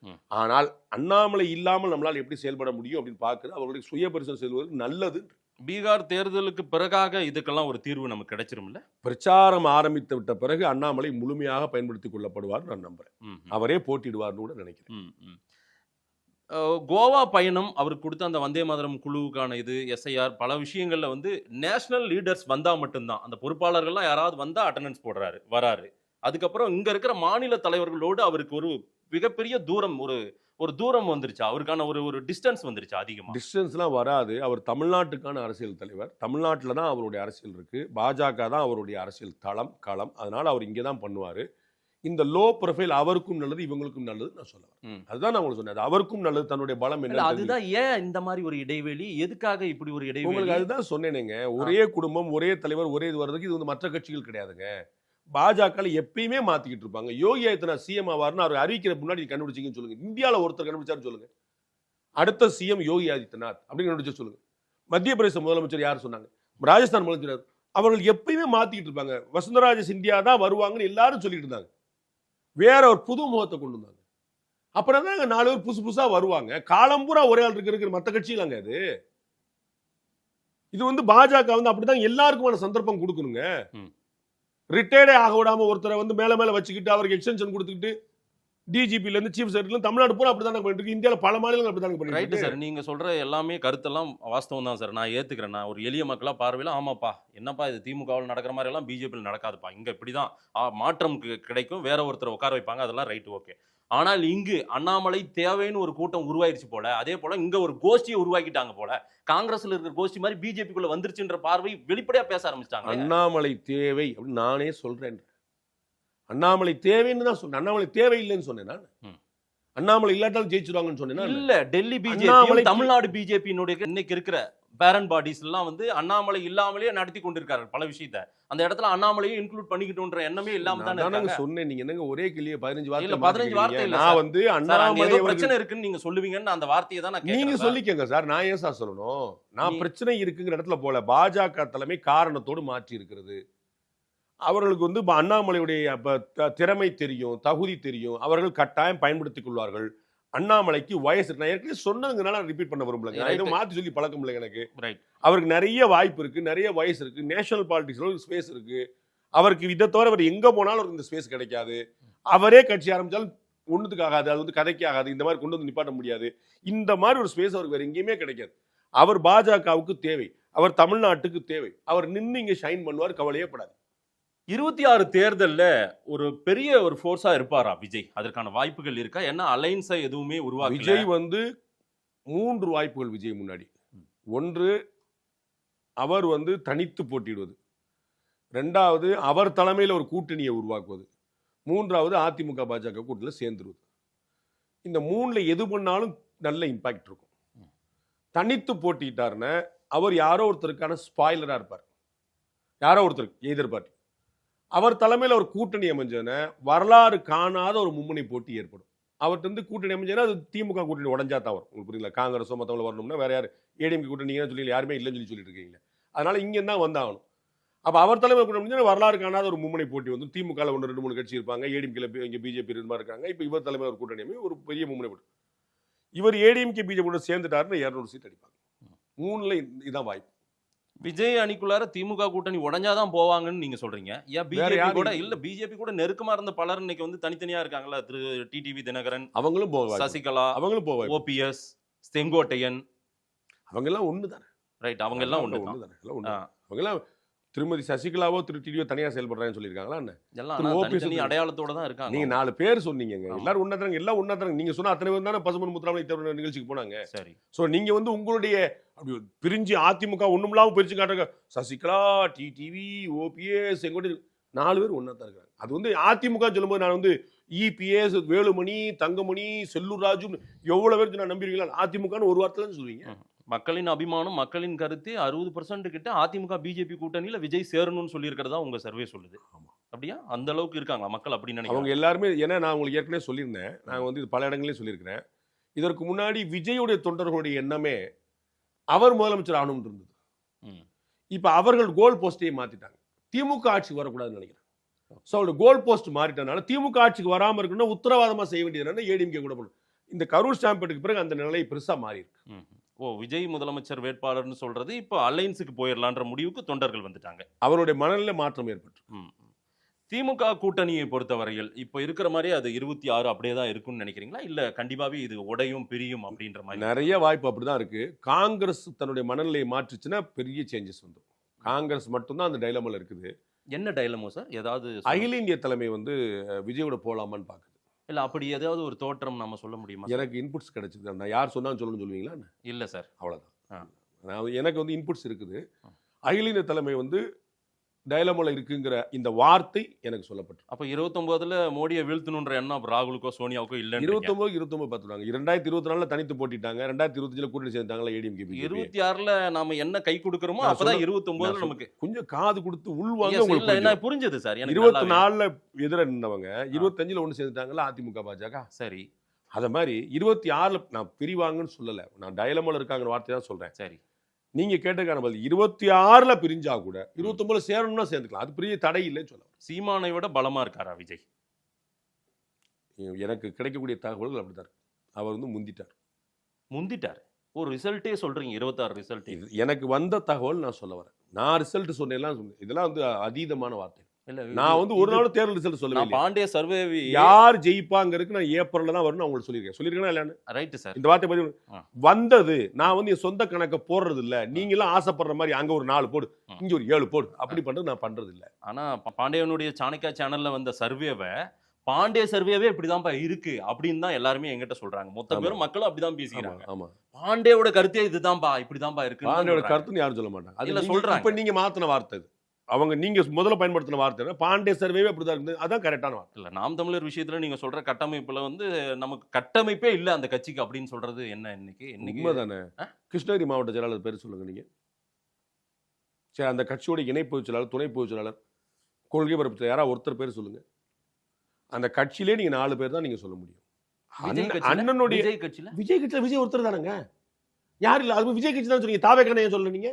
ஆனால் அண்ணாமலை இல்லாமல் நம்மளால் எப்படி செயல்பட முடியும் அப்படின்னு பார்க்குறது அவர்களுடைய சுய பரிசோதனை செல்வது நல்லது. பீகார் தேர்தலுக்கு பிறகாக இதுக்கெல்லாம் ஒரு தீர்வு நமக்கு கிடைச்சிரும்ல. பிரச்சாரம் ஆரம்பித்து விட்ட பிறகு அண்ணாமலை முழுமையாக பயன்படுத்திக் கொள்ளப்படுவார் நான் நம்புறேன். அவரே போட்டிடுவார்னு கூட நினைக்கிறேன். கோவா பயணம் அவருக்கு கொடுத்த அந்த வந்தே மாதரம் குழுவுக்கான இது எஸ்ஐஆர் பல விஷயங்கள்ல வந்து நேஷனல் லீடர்ஸ் வந்தா மட்டும்தான், அந்த பொறுப்பாளர்கள்லாம் யாராவது வந்தா அட்டெண்டன்ஸ் போடுறாரு வராரு. அதுக்கப்புறம் இங்க இருக்கிற மாநில தலைவர்களோடு அவருக்கு ஒரு மிகப்பெரிய தூரம் ஒரு தூரம் வந்துருச்சு, அவருக்கான ஒரு டிஸ்டன்ஸ் வந்துருச்சு. அதிகமாக டிஸ்டன்ஸ்லாம் வராது. அவர் தமிழ்நாட்டுக்கான அரசியல் தலைவர், தமிழ்நாட்டில் தான் அவருடைய அரசியல் இருக்கு, பாஜக தான் அவருடைய அரசியல் களம். அதனால அவர் இங்கே தான் பண்ணுவார். இந்த லோ ப்ரொஃபைல் அவருக்கும் நல்லது, இவங்களுக்கும் நல்லது நான் சொல்லுவேன். அதுதான் நான் உங்களுக்கு சொன்னேன், அவருக்கும் நல்லது. தன்னுடைய பலம் என்ன, அதுதான் ஏன் இந்த மாதிரி ஒரு இடைவெளி, எதுக்காக இப்படி ஒரு இடைவெளி? உங்களுக்கு அதுதான் சொன்னேங்க, ஒரே குடும்பம் ஒரே தலைவர் ஒரே இது வர்றதுக்கு இது வந்து மற்ற கட்சிகள் கிடையாதுங்க. பாஜக எப்பயுமே மாத்திக்கிட்டு இருப்பாங்க. யோகி ஆதித்யநாத் சிஎம் ஆவார்னு அவர் அறிவிக்கிற முன்னாடி கண்டுபிடிச்சிங்கன்னு சொல்லுங்க. இந்தியாவில் ஒருத்தர் கண்டுபிடிச்சாரு சொல்லுங்க, அடுத்த சிஎம் யோகி ஆதித்யநாத் அப்படின்னு கண்டுபிடிச்சு சொல்லுங்க. மத்திய பிரதேச முதலமைச்சர் யார் சொன்னாங்க, ராஜஸ்தான் முதலமைச்சர், அவர்கள் எப்பயுமே மாத்திக்கிட்டு இருப்பாங்க. வசுந்தராஜ சிந்தியா தான் வருவாங்கன்னு எல்லாரும் சொல்லிட்டு இருந்தாங்க. வேற ஒரு புது முகத்தை கொண்டு வந்தாங்க. அப்புறம் தான் 4 பேர் புதுசு புதுசா வருவாங்க. காலம்பூரா ஒரே ஆள் இருக்கிற மற்ற கட்சியிலாங்க இது வந்து பாஜக வந்து அப்படிதான் எல்லாருக்குமான சந்தர்ப்பம் கொடுக்கணுங்க. ரிட்டையர்டே ஆக விடாம ஒருத்தரை வந்து மேல மேல வச்சுக்கிட்டு அவருக்கு எக்ஸ்டென்ஷன் கொடுத்துக்கிட்டு டிஜிபில இருந்து சீஃப் செக்ரட்டரி தமிழ்நாடு பூரா அப்படிதான் பண்ணிட்டு இருக்கு. இந்தியாவில் பல மாநிலங்கள் அப்படிதான் பண்ணிட்டு ரைட்டு இருக்கு. சார், நீங்க சொல்ற எல்லாமே கருத்தெல்லாம் வாஸ்தவம் தான் சார், நான் ஏத்துக்கிறேன். நான் ஒரு எளிய மக்களா பார்வையில ஆமாப்பா, என்னப்பா இது திமுகவில் நடக்கிற மாதிரி எல்லாம் பிஜேபியில் நடக்காதுப்பா, இங்க இப்படிதான் மாற்றம் கிடைக்கும், வேற ஒருத்தர் உட்கார வைப்பாங்க, அதெல்லாம் ரைட்டு, ஓகே. ஆனால் இங்கு அண்ணாமலை தேவைன்னு ஒரு கூட்டம் உருவாயிருச்சு போல, அதே போல இங்க ஒரு கோஷ்டியை உருவாக்கிட்டாங்க போல, காங்கிரஸ்ல இருக்கிற கோஷ்டி மாதிரி பிஜேபிக்குள்ள வந்துருச்சுன்ற பார்வை வெளிப்படையா பேச ஆரம்பிச்சிட்டாங்க. அண்ணாமலை தேவை அப்படின்னு நானே சொல்றேன். அண்ணாமலை தேவைன்னு தான் சொன்னேன். அண்ணாமலை தேவை இல்லைன்னு சொன்னேன் நான். அண்ணாமலை இல்லாட்டாலும் ஜெயிச்சிருவாங்கன்னு சொன்னேன் இல்ல. டெல்லி பிஜேபி தமிழ்நாடு பிஜேபியினுடைய இன்னைக்கு இருக்கிற பேரண்ட் பாடிஸ் எல்லாம் வந்து அண்ணாமலை இல்லாமலே நடத்தி கொண்டிருக்காரு பல விஷயத்தை. அந்த இடத்துல அண்ணாமலையும் இன்க்ளூட் பண்ணிக்கிட்டோன்ற எண்ணமே இல்லாம தானே சொன்னேன். நீங்க என்னங்க ஒரே கிளியே 15 வார்த்தை இல்ல 15 வார்த்தை இல்ல, நான் வந்து அண்ணாமலை பிரச்சனை இருக்குன்னு நீங்க சொல்லுவீங்கன்னு அந்த வார்த்தையை தான் நான் கேக்குறேன். நீங்க சொல்லிக்கங்க சார், நான் ஏன் சார் சொல்லணும்? நான் பிரச்சனை இருக்குங்கிற இடத்துல போல பாஜக தலைமை காரணத்தோடு மாற்றி இருக்கிறது. அவர்களுக்கு வந்து அண்ணாமலையுடைய திறமை தெரியும், தகுதி தெரியும், அவர்கள் கட்டாயம் பயன்படுத்திக் கொள்வார்கள். அண்ணாமலைக்கு வயசு, நான் ஏற்கனவே சொன்னதுனால ரிப்பீட் பண்ண விரும்பலங்க, நான் மாத்தி சொல்லி பழக்கம் இல்லை எனக்கு. அவருக்கு நிறைய வாய்ப்பு இருக்கு, நிறைய வயசு இருக்கு, நேஷனல் பாலிடிக்ஸ்ல ஒரு ஸ்பேஸ் இருக்கு. அவருக்கு இதை தவிர அவர் எங்க போனாலும் அவருக்கு இந்த ஸ்பேஸ் கிடைக்காது. அவரே கட்சி ஆரம்பிச்சாலும் ஒண்ணுத்துக்கு ஆகாது, அது வந்து கதைக்கு ஆகாது, இந்த மாதிரி கொண்டு வந்து நிப்பாட்ட முடியாது. இந்த மாதிரி ஒரு ஸ்பேஸ் அவருக்கு வேற எங்கேயுமே கிடைக்காது. அவர் பாஜகவுக்கு தேவை, அவர் தமிழ்நாட்டுக்கு தேவை, அவர் நின்று இங்க ஷைன் பண்ணுவார், கவலையே படாது. 26 தேர்தல்ல ஒரு பெரிய ஒரு ஃபோர்ஸா இருப்பாரா விஜய்? அதற்கான வாய்ப்புகள் இருக்கா? ஏன்னா அலைன்ஸை எதுவுமே உருவாக்கல. விஜய் வந்து 3 வாய்ப்புகள் விஜய் முன்னாடி. ஒன்று, அவர் வந்து தனித்து போட்டியிடுவது. 2வது, அவர் தலைமையில் ஒரு கூட்டணியை உருவாக்குவது. 3வது, அதிமுக பாஜக கூட்டணியில் சேர்ந்துருவது. இந்த 3ல எது பண்ணாலும் நல்ல இம்பாக்ட் இருக்கும். தனித்து போட்டிட்டாருன்னா அவர் யாரோ ஒருத்தருக்கான ஸ்பாயிலரா இருப்பார், யாரோ ஒருத்தருக்கு எதிர்பார்ட்டி. அவர் தலைமையில் ஒரு கூட்டணி அமைஞ்சதுன்னா வரலாறு காணாத ஒரு மும்முனை போட்டி ஏற்படும். அவர்கிட்ட வந்து கூட்டணி அமைஞ்சதுன்னா அது திமுக கூட்டணி உடஞ்சா தான் வரும். உங்களுக்கு புரியல? காங்கிரஸோ மற்றவங்க வரணும்னா வேற யார்? ஏடிஎம்கே கூட்டணி சொல்லி யாருமே இல்லைன்னு சொல்லிட்டு இருக்கீங்க. அதனால இங்கே தான் வந்தாகணும். அப்போ அவர் தலைமையில் கூட்டணி அமைஞ்சா வரலாறு காணாத ஒரு மும்முனை போட்டி வந்து திமுகவில் 1 2 3 கட்சி இருப்பாங்க, ஏடிஎம்கேல இங்கே பிஜேபி இருந்த மாதிரி இருக்காங்க. இப்போ இவர் தலைமையில் ஒரு கூட்டணி அமையும், ஒரு பெரிய மும்முனை போட்டி. இவர் ஏடிஎம்கே பிஜேபி கூட சேர்ந்துட்டாருன்னு 200 சீட் அடிப்பாங்க. 3ல இதுதான் வாய்ப்பு. விஜய் அணிக்குள்ளார திமுக கூட்டணி உடஞ்சாதான் போவாங்கன்னு நீங்க சொல்றீங்க. ஏன் பிஜேபி கூட இல்ல? பிஜேபி கூட நெருக்கமா இருந்த பலர் இன்னைக்கு வந்து தனித்தனியா இருக்காங்களா? திரு டிடிவி தினகரன், அவங்களும் போவாங்க, சசிகலா, அவங்களும் போவாங்க, ஓபிஎஸ், செங்கோட்டையன், அவங்க எல்லாம் ஒண்ணுதானே? ரைட், அவங்க எல்லாம் ஒண்ணுதானே. அவங்க எல்லாம் திருமதி சசிகலாவோ திரு டிடிவியோ தனியா செயல்படுறாங்கன்னு சொல்லியிருக்காங்களா? எல்லாம் அடையாளத்தோட தான் இருக்காங்க. நீங்க 4 பேர் சொன்னீங்க, எல்லாரும் ஒண்ணாதாங்க, எல்லாம் ஒண்ணாதாங்க. நீங்க சொன்ன அத்தனை பேர் தானே பசுமன் முத்துராமலிங்க தேவர் நிகழ்ச்சிக்கு போனாங்க. சரி, சோ நீங்க வந்து உங்களுடைய அப்படி பிரிஞ்சு அதிமுக ஒண்ணுமில்லாம பிரிச்சு காட்டுறாங்க. சசிகலா, டிடிவி, ஓபிஎஸ், செங்கோட்டை 4 பேர் ஒண்ணா தான் இருக்காங்க. அது வந்து அதிமுக சொல்லும்போது நான் வந்து இபிஎஸ், வேலுமணி, தங்கமணி, செல்லூர் ராஜு எவ்வளவு பேருக்கு நான் நம்பிடுவீங்களா? அதிமுகன்னு ஒரு வார்த்தைன்னு சொல்லுவீங்க. மக்களின் அபிமானம், மக்களின் கருத்து 60% கிட்ட அதிமுக பிஜேபி கூட்டணியில விஜய் சேரணும்னு சொல்லி இருக்கிறதா உங்க சர்வே சொல்லுது. அப்படியா? அந்த அளவுக்கு இருக்காங்களா மக்கள் அப்படி நினைக்கிறாங்க? அவங்க எல்லாருமே, ஏன்னா நான் உங்களுக்கு ஏற்கனவே சொல்லியிருந்தேன், நான் வந்து பல இடங்களையும் சொல்லியிருக்கிறேன். இதற்கு முன்னாடி விஜயுடைய தொண்டர்களுடைய எண்ணமே அவர் முதலமைச்சர் ஆகணும்னு இருந்தது. இப்ப அவர்கள் கோல் போஸ்டையே மாத்திட்டாங்க. திமுக ஆட்சிக்கு வரக்கூடாதுன்னு நினைக்கிறேன். ஸோ அவருடைய கோல் போஸ்ட் மாறிட்டனால திமுக ஆட்சிக்கு வராமல் இருக்கணும்னா உத்தரவாதமா செய்ய வேண்டியது ஏடிஎம்கே கூட பண்ணும். இந்த கரூர் ஸ்டாம்பேட்டுக்கு பிறகு அந்த நிலை பெருசா மாறி இருக்கு. விஜய் முதலமைச்சர் வேட்பாளர்னு சொல்றது இப்ப அலைன்ஸுக்கு போயிடலான்ற முடிவுக்கு தொண்டர்கள் வந்துட்டாங்க. அவருடைய மனநிலை மாற்றம் ஏற்பட்டு. திமுக கூட்டணியை பொறுத்தவரையில் இப்ப இருக்கிற மாதிரி அது 26 அப்படியே தான் இருக்கும்னு நினைக்கிறீங்களா? இல்ல கண்டிப்பாவே இது உடையும் பிரியும் அப்படின்ற மாதிரி? நிறைய வாய்ப்பு அப்படிதான் இருக்கு. காங்கிரஸ் தன்னுடைய மனநிலையை மாற்றுச்சுன்னா பெரிய சேஞ்சஸ் வந்து காங்கிரஸ் மட்டும்தான் அந்த டைலமால இருக்குது. என்ன டைலமோ சார்? ஏதாவது அகில இந்திய தலைமை வந்து விஜயோட போலாமான்னு பாக்குது. இல்ல அப்படி ஏதாவது ஒரு தோற்றம் நம்ம சொல்ல முடியுமா? எனக்கு இன்புட்ஸ் கிடைச்சது. நான் யார் சொன்னாலும் சொல்லணும்னு சொல்லுவீங்களா? இல்ல சார், அவ்வளவுதான். எனக்கு வந்து இன்புட்ஸ் இருக்குது. அகில இந்திய தலைமை வந்து டயலமோல இருக்குங்கிற இந்த வார்த்தை எனக்கு சொல்லப்பட்டு. அப்ப 29ல மோடியை வீழ்த்தணுன்ற எண்ணம் ராகுலுக்கோ சோனியாவுக்கோ இல்ல. 29 பார்த்துட்டாங்க. 2024ல தனித்து போட்டிட்டாங்க. 2025ல கூட்டணி சேர்ந்தாங்களா ஏடிஎம்கே. 26ல நாம என்ன கை கொடுக்கறோமோ அப்பதான் 29ல நமக்கு கொஞ்சம் காது கொடுத்து உள்வாங்க. உங்களுக்கு என்ன புரிஞ்சது சார்? 24ல எதிர நின்றவங்க 25ல ஒண்ணு சேர்ந்துட்டாங்களா அதிமுக பாஜக. சரி, அத மாதிரி 26ல நான் பிரிவாங்கன்னு சொல்லல, நான் டயலமோல இருக்காங்கற வார்த்தை தான் சொல்றேன். சரி, நீங்க கேட்டதுக்கான பதில் 26ல பிரிஞ்சா கூட 29 சேரணும்னா சேர்ந்துக்கலாம். அது பெரிய தடை இல்லைன்னு சொல்ல. சீமானை விட பலமா இருக்காரா விஜய்? எனக்கு கிடைக்கக்கூடிய தகவல்கள் அப்படித்தான் இருக்கு. அவர் வந்து முந்திட்டார். ஒரு ரிசல்ட்டே சொல்றீங்க, 26 ரிசல்ட். எனக்கு வந்த தகவல் நான் சொல்ல வரேன். நான் ரிசல்ட் சொன்னேன், இதெல்லாம் வந்து அதீதமான வார்த்தை. இல்ல, நான் வந்து ஒரு நாள் தேர்தல் ரிசல்ட் சொல்லுவேன். பாண்டிய சர்வே யார் ஜெயிப்பாங்கிறதுக்கு நான் ஏப்ரல்ல தான் வரும்னு அவங்களுக்கு சொல்லியிருக்கேன் இல்லையான்னு. Right sir. இந்த வார்த்தை பத்தி வந்தது நான் வந்து என் சொந்த கணக்கை போடுறது இல்ல. நீங்க எல்லாம் ஆசைப்படுற மாதிரி அங்க ஒரு 4 போடு, இங்க ஒரு 7 போடு, அப்படி பண்றது நான் பண்றது இல்ல. ஆனா பாண்டியனுடைய சாணக்கியா சேனல்ல வந்த சர்வேவை பாண்டிய சர்வேவே இப்படிதான்ப்பா இருக்கு அப்படின்னு தான் எல்லாருமே எங்கிட்ட சொல்றாங்க. மொத்த பேரும் மக்களும் அப்படிதான் பேசிக்கிறாங்க. ஆமா, பாண்டியோட கருத்தே இதுதான்ப்பா, இப்படிதான்ப்பா இருக்கு. பாண்டியோட கருத்துன்னு யாரும் சொல்ல மாட்டாங்க. அதுல சொல்றாங்க. இப்ப நீங்க மாத்தின வார்த்தை இது. அவங்க நீங்க முதல்ல பயன்படுத்தின வார்த்தை பாண்டிய சர்வேவே அப்படிதான் இருக்குது. அதான் கரெக்டான வார்த்தை. இல்ல, நாம் தமிழர் விஷயத்துல நீங்க சொல்ற கட்டமைப்புல வந்து நமக்கு கட்டமைப்பே இல்ல அந்த கட்சிக்கு அப்படின்னு சொல்றது என்ன? இன்னைக்கு உண்மைதானே? கிருஷ்ணகிரி மாவட்ட செயலாளர் பேர் சொல்லுங்க நீங்க. சரி, அந்த கட்சியோட இணை பொதுச் செயலாளர், துணை பொதுச் செயலாளர், கொள்கை பரப்பு யாராவது ஒருத்தர் பேர் சொல்லுங்க. அந்த கட்சியிலே நீங்க 4 பேர் தான் நீங்க சொல்ல முடியும். அண்ணனுடைய விஜய் கட்சியில விஜய் ஒருத்தர் தானங்க. யார் இல்ல? அது விஜய் கட்சி தான் சொன்னீங்க. தாவே கண்ணைய சொல்ல நீங்க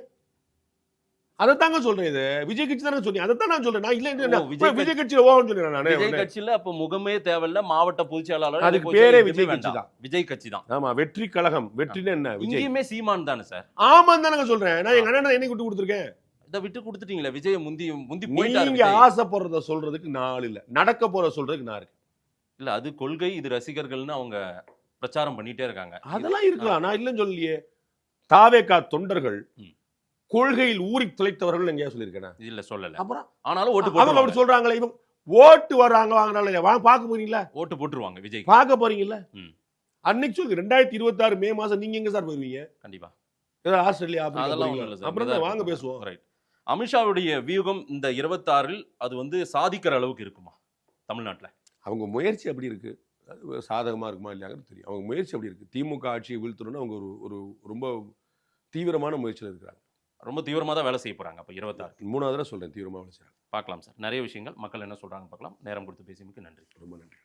அதைத்தாங்க சொல்றேன். இது விஜய் கட்சி தானே சொன்னீங்க. அதைத்தான் நான் சொல்றேன். நான் இல்ல விஜய் கட்சியில ஓகன்னு சொன்னேன். நானே விஜய் கட்சியில அப்ப முகமே தேவையில்ல, மாவட்ட பொதுச் செயலாளர், அதுக்கு பேரே விஜய் கட்சி தான். விஜய் கட்சி தான். ஆமா, வெற்றி கழகம். வெற்றின்னு என்ன? இங்கேயுமே சீமான் தானே சார்? ஆமான்னு தானங்க சொல்றேன். நான் எங்க அண்ணனை என்னை விட்டு கொடுத்துருக்கேன். இதை விட்டு கொடுத்துட்டீங்களா? விஜய் முந்தி போயிட்டாரு. நீங்க ஆசைப்படுறத சொல்றதுக்கு நான் இல்ல, நடக்க போற சொல்றதுக்கு நான் இருக்கேன். இல்ல, அது கொள்கை, இது ரசிகர்கள்னு அவங்க பிரச்சாரம் பண்ணிட்டே இருக்காங்க. அதெல்லாம் இருக்கலாம், நான் இல்லைன்னு சொல்லலையே. தாவேகா தொண்டர்கள் கொள்கையில் ஊறி துளைத்தவர்கள் எங்கேயா சொல்லியிருக்கேன்? இல்ல, சொல்லல. அப்புறம் ஆனாலும் ஓட்டு அவங்க அப்படி சொல்றாங்களே. இவங்க ஓட்டு வர்றாங்க, வாங்கினால வாங்க பார்க்க போறீங்களா? ஓட்டு போட்டுருவாங்க விஜய். பார்க்க போறீங்கல்ல? அன்னைக்கு சொல்லி 2026 மே மாசம் நீங்க எங்க சார் போயிருவீங்க? கண்டிப்பா ஏதாவது ஆஸ்திரேலியா அப்புறம் வாங்க பேசுவோம். ரைட். அமித்ஷாவுடைய வியூகம் இந்த 26ல் அது வந்து சாதிக்கிற அளவுக்கு இருக்குமா தமிழ்நாட்டில்? அவங்க முயற்சி அப்படி இருக்கு. அது சாதகமா இருக்குமா இல்லையாங்கிறது தெரியும். அவங்க முயற்சி அப்படி இருக்கு. திமுக ஆட்சியை வீழ்த்தணும்னு அவங்க ஒரு ரொம்ப தீவிரமான முயற்சியில் இருக்கிறாங்க. ரொம்ப தீவிரமாக தான் வேலை செய்ய போறாங்க. அப்போ 26 3வது தடவை சொல்றேன், தீவிரமாக வேலை செய்யறாங்க. பார்க்கலாம் சார். நிறைய விஷயங்கள் மக்கள் என்ன சொல்றாங்க பார்க்கலாம். நேரம் கொடுத்து பேசியமைக்கு நன்றி. ரொம்ப நன்றி.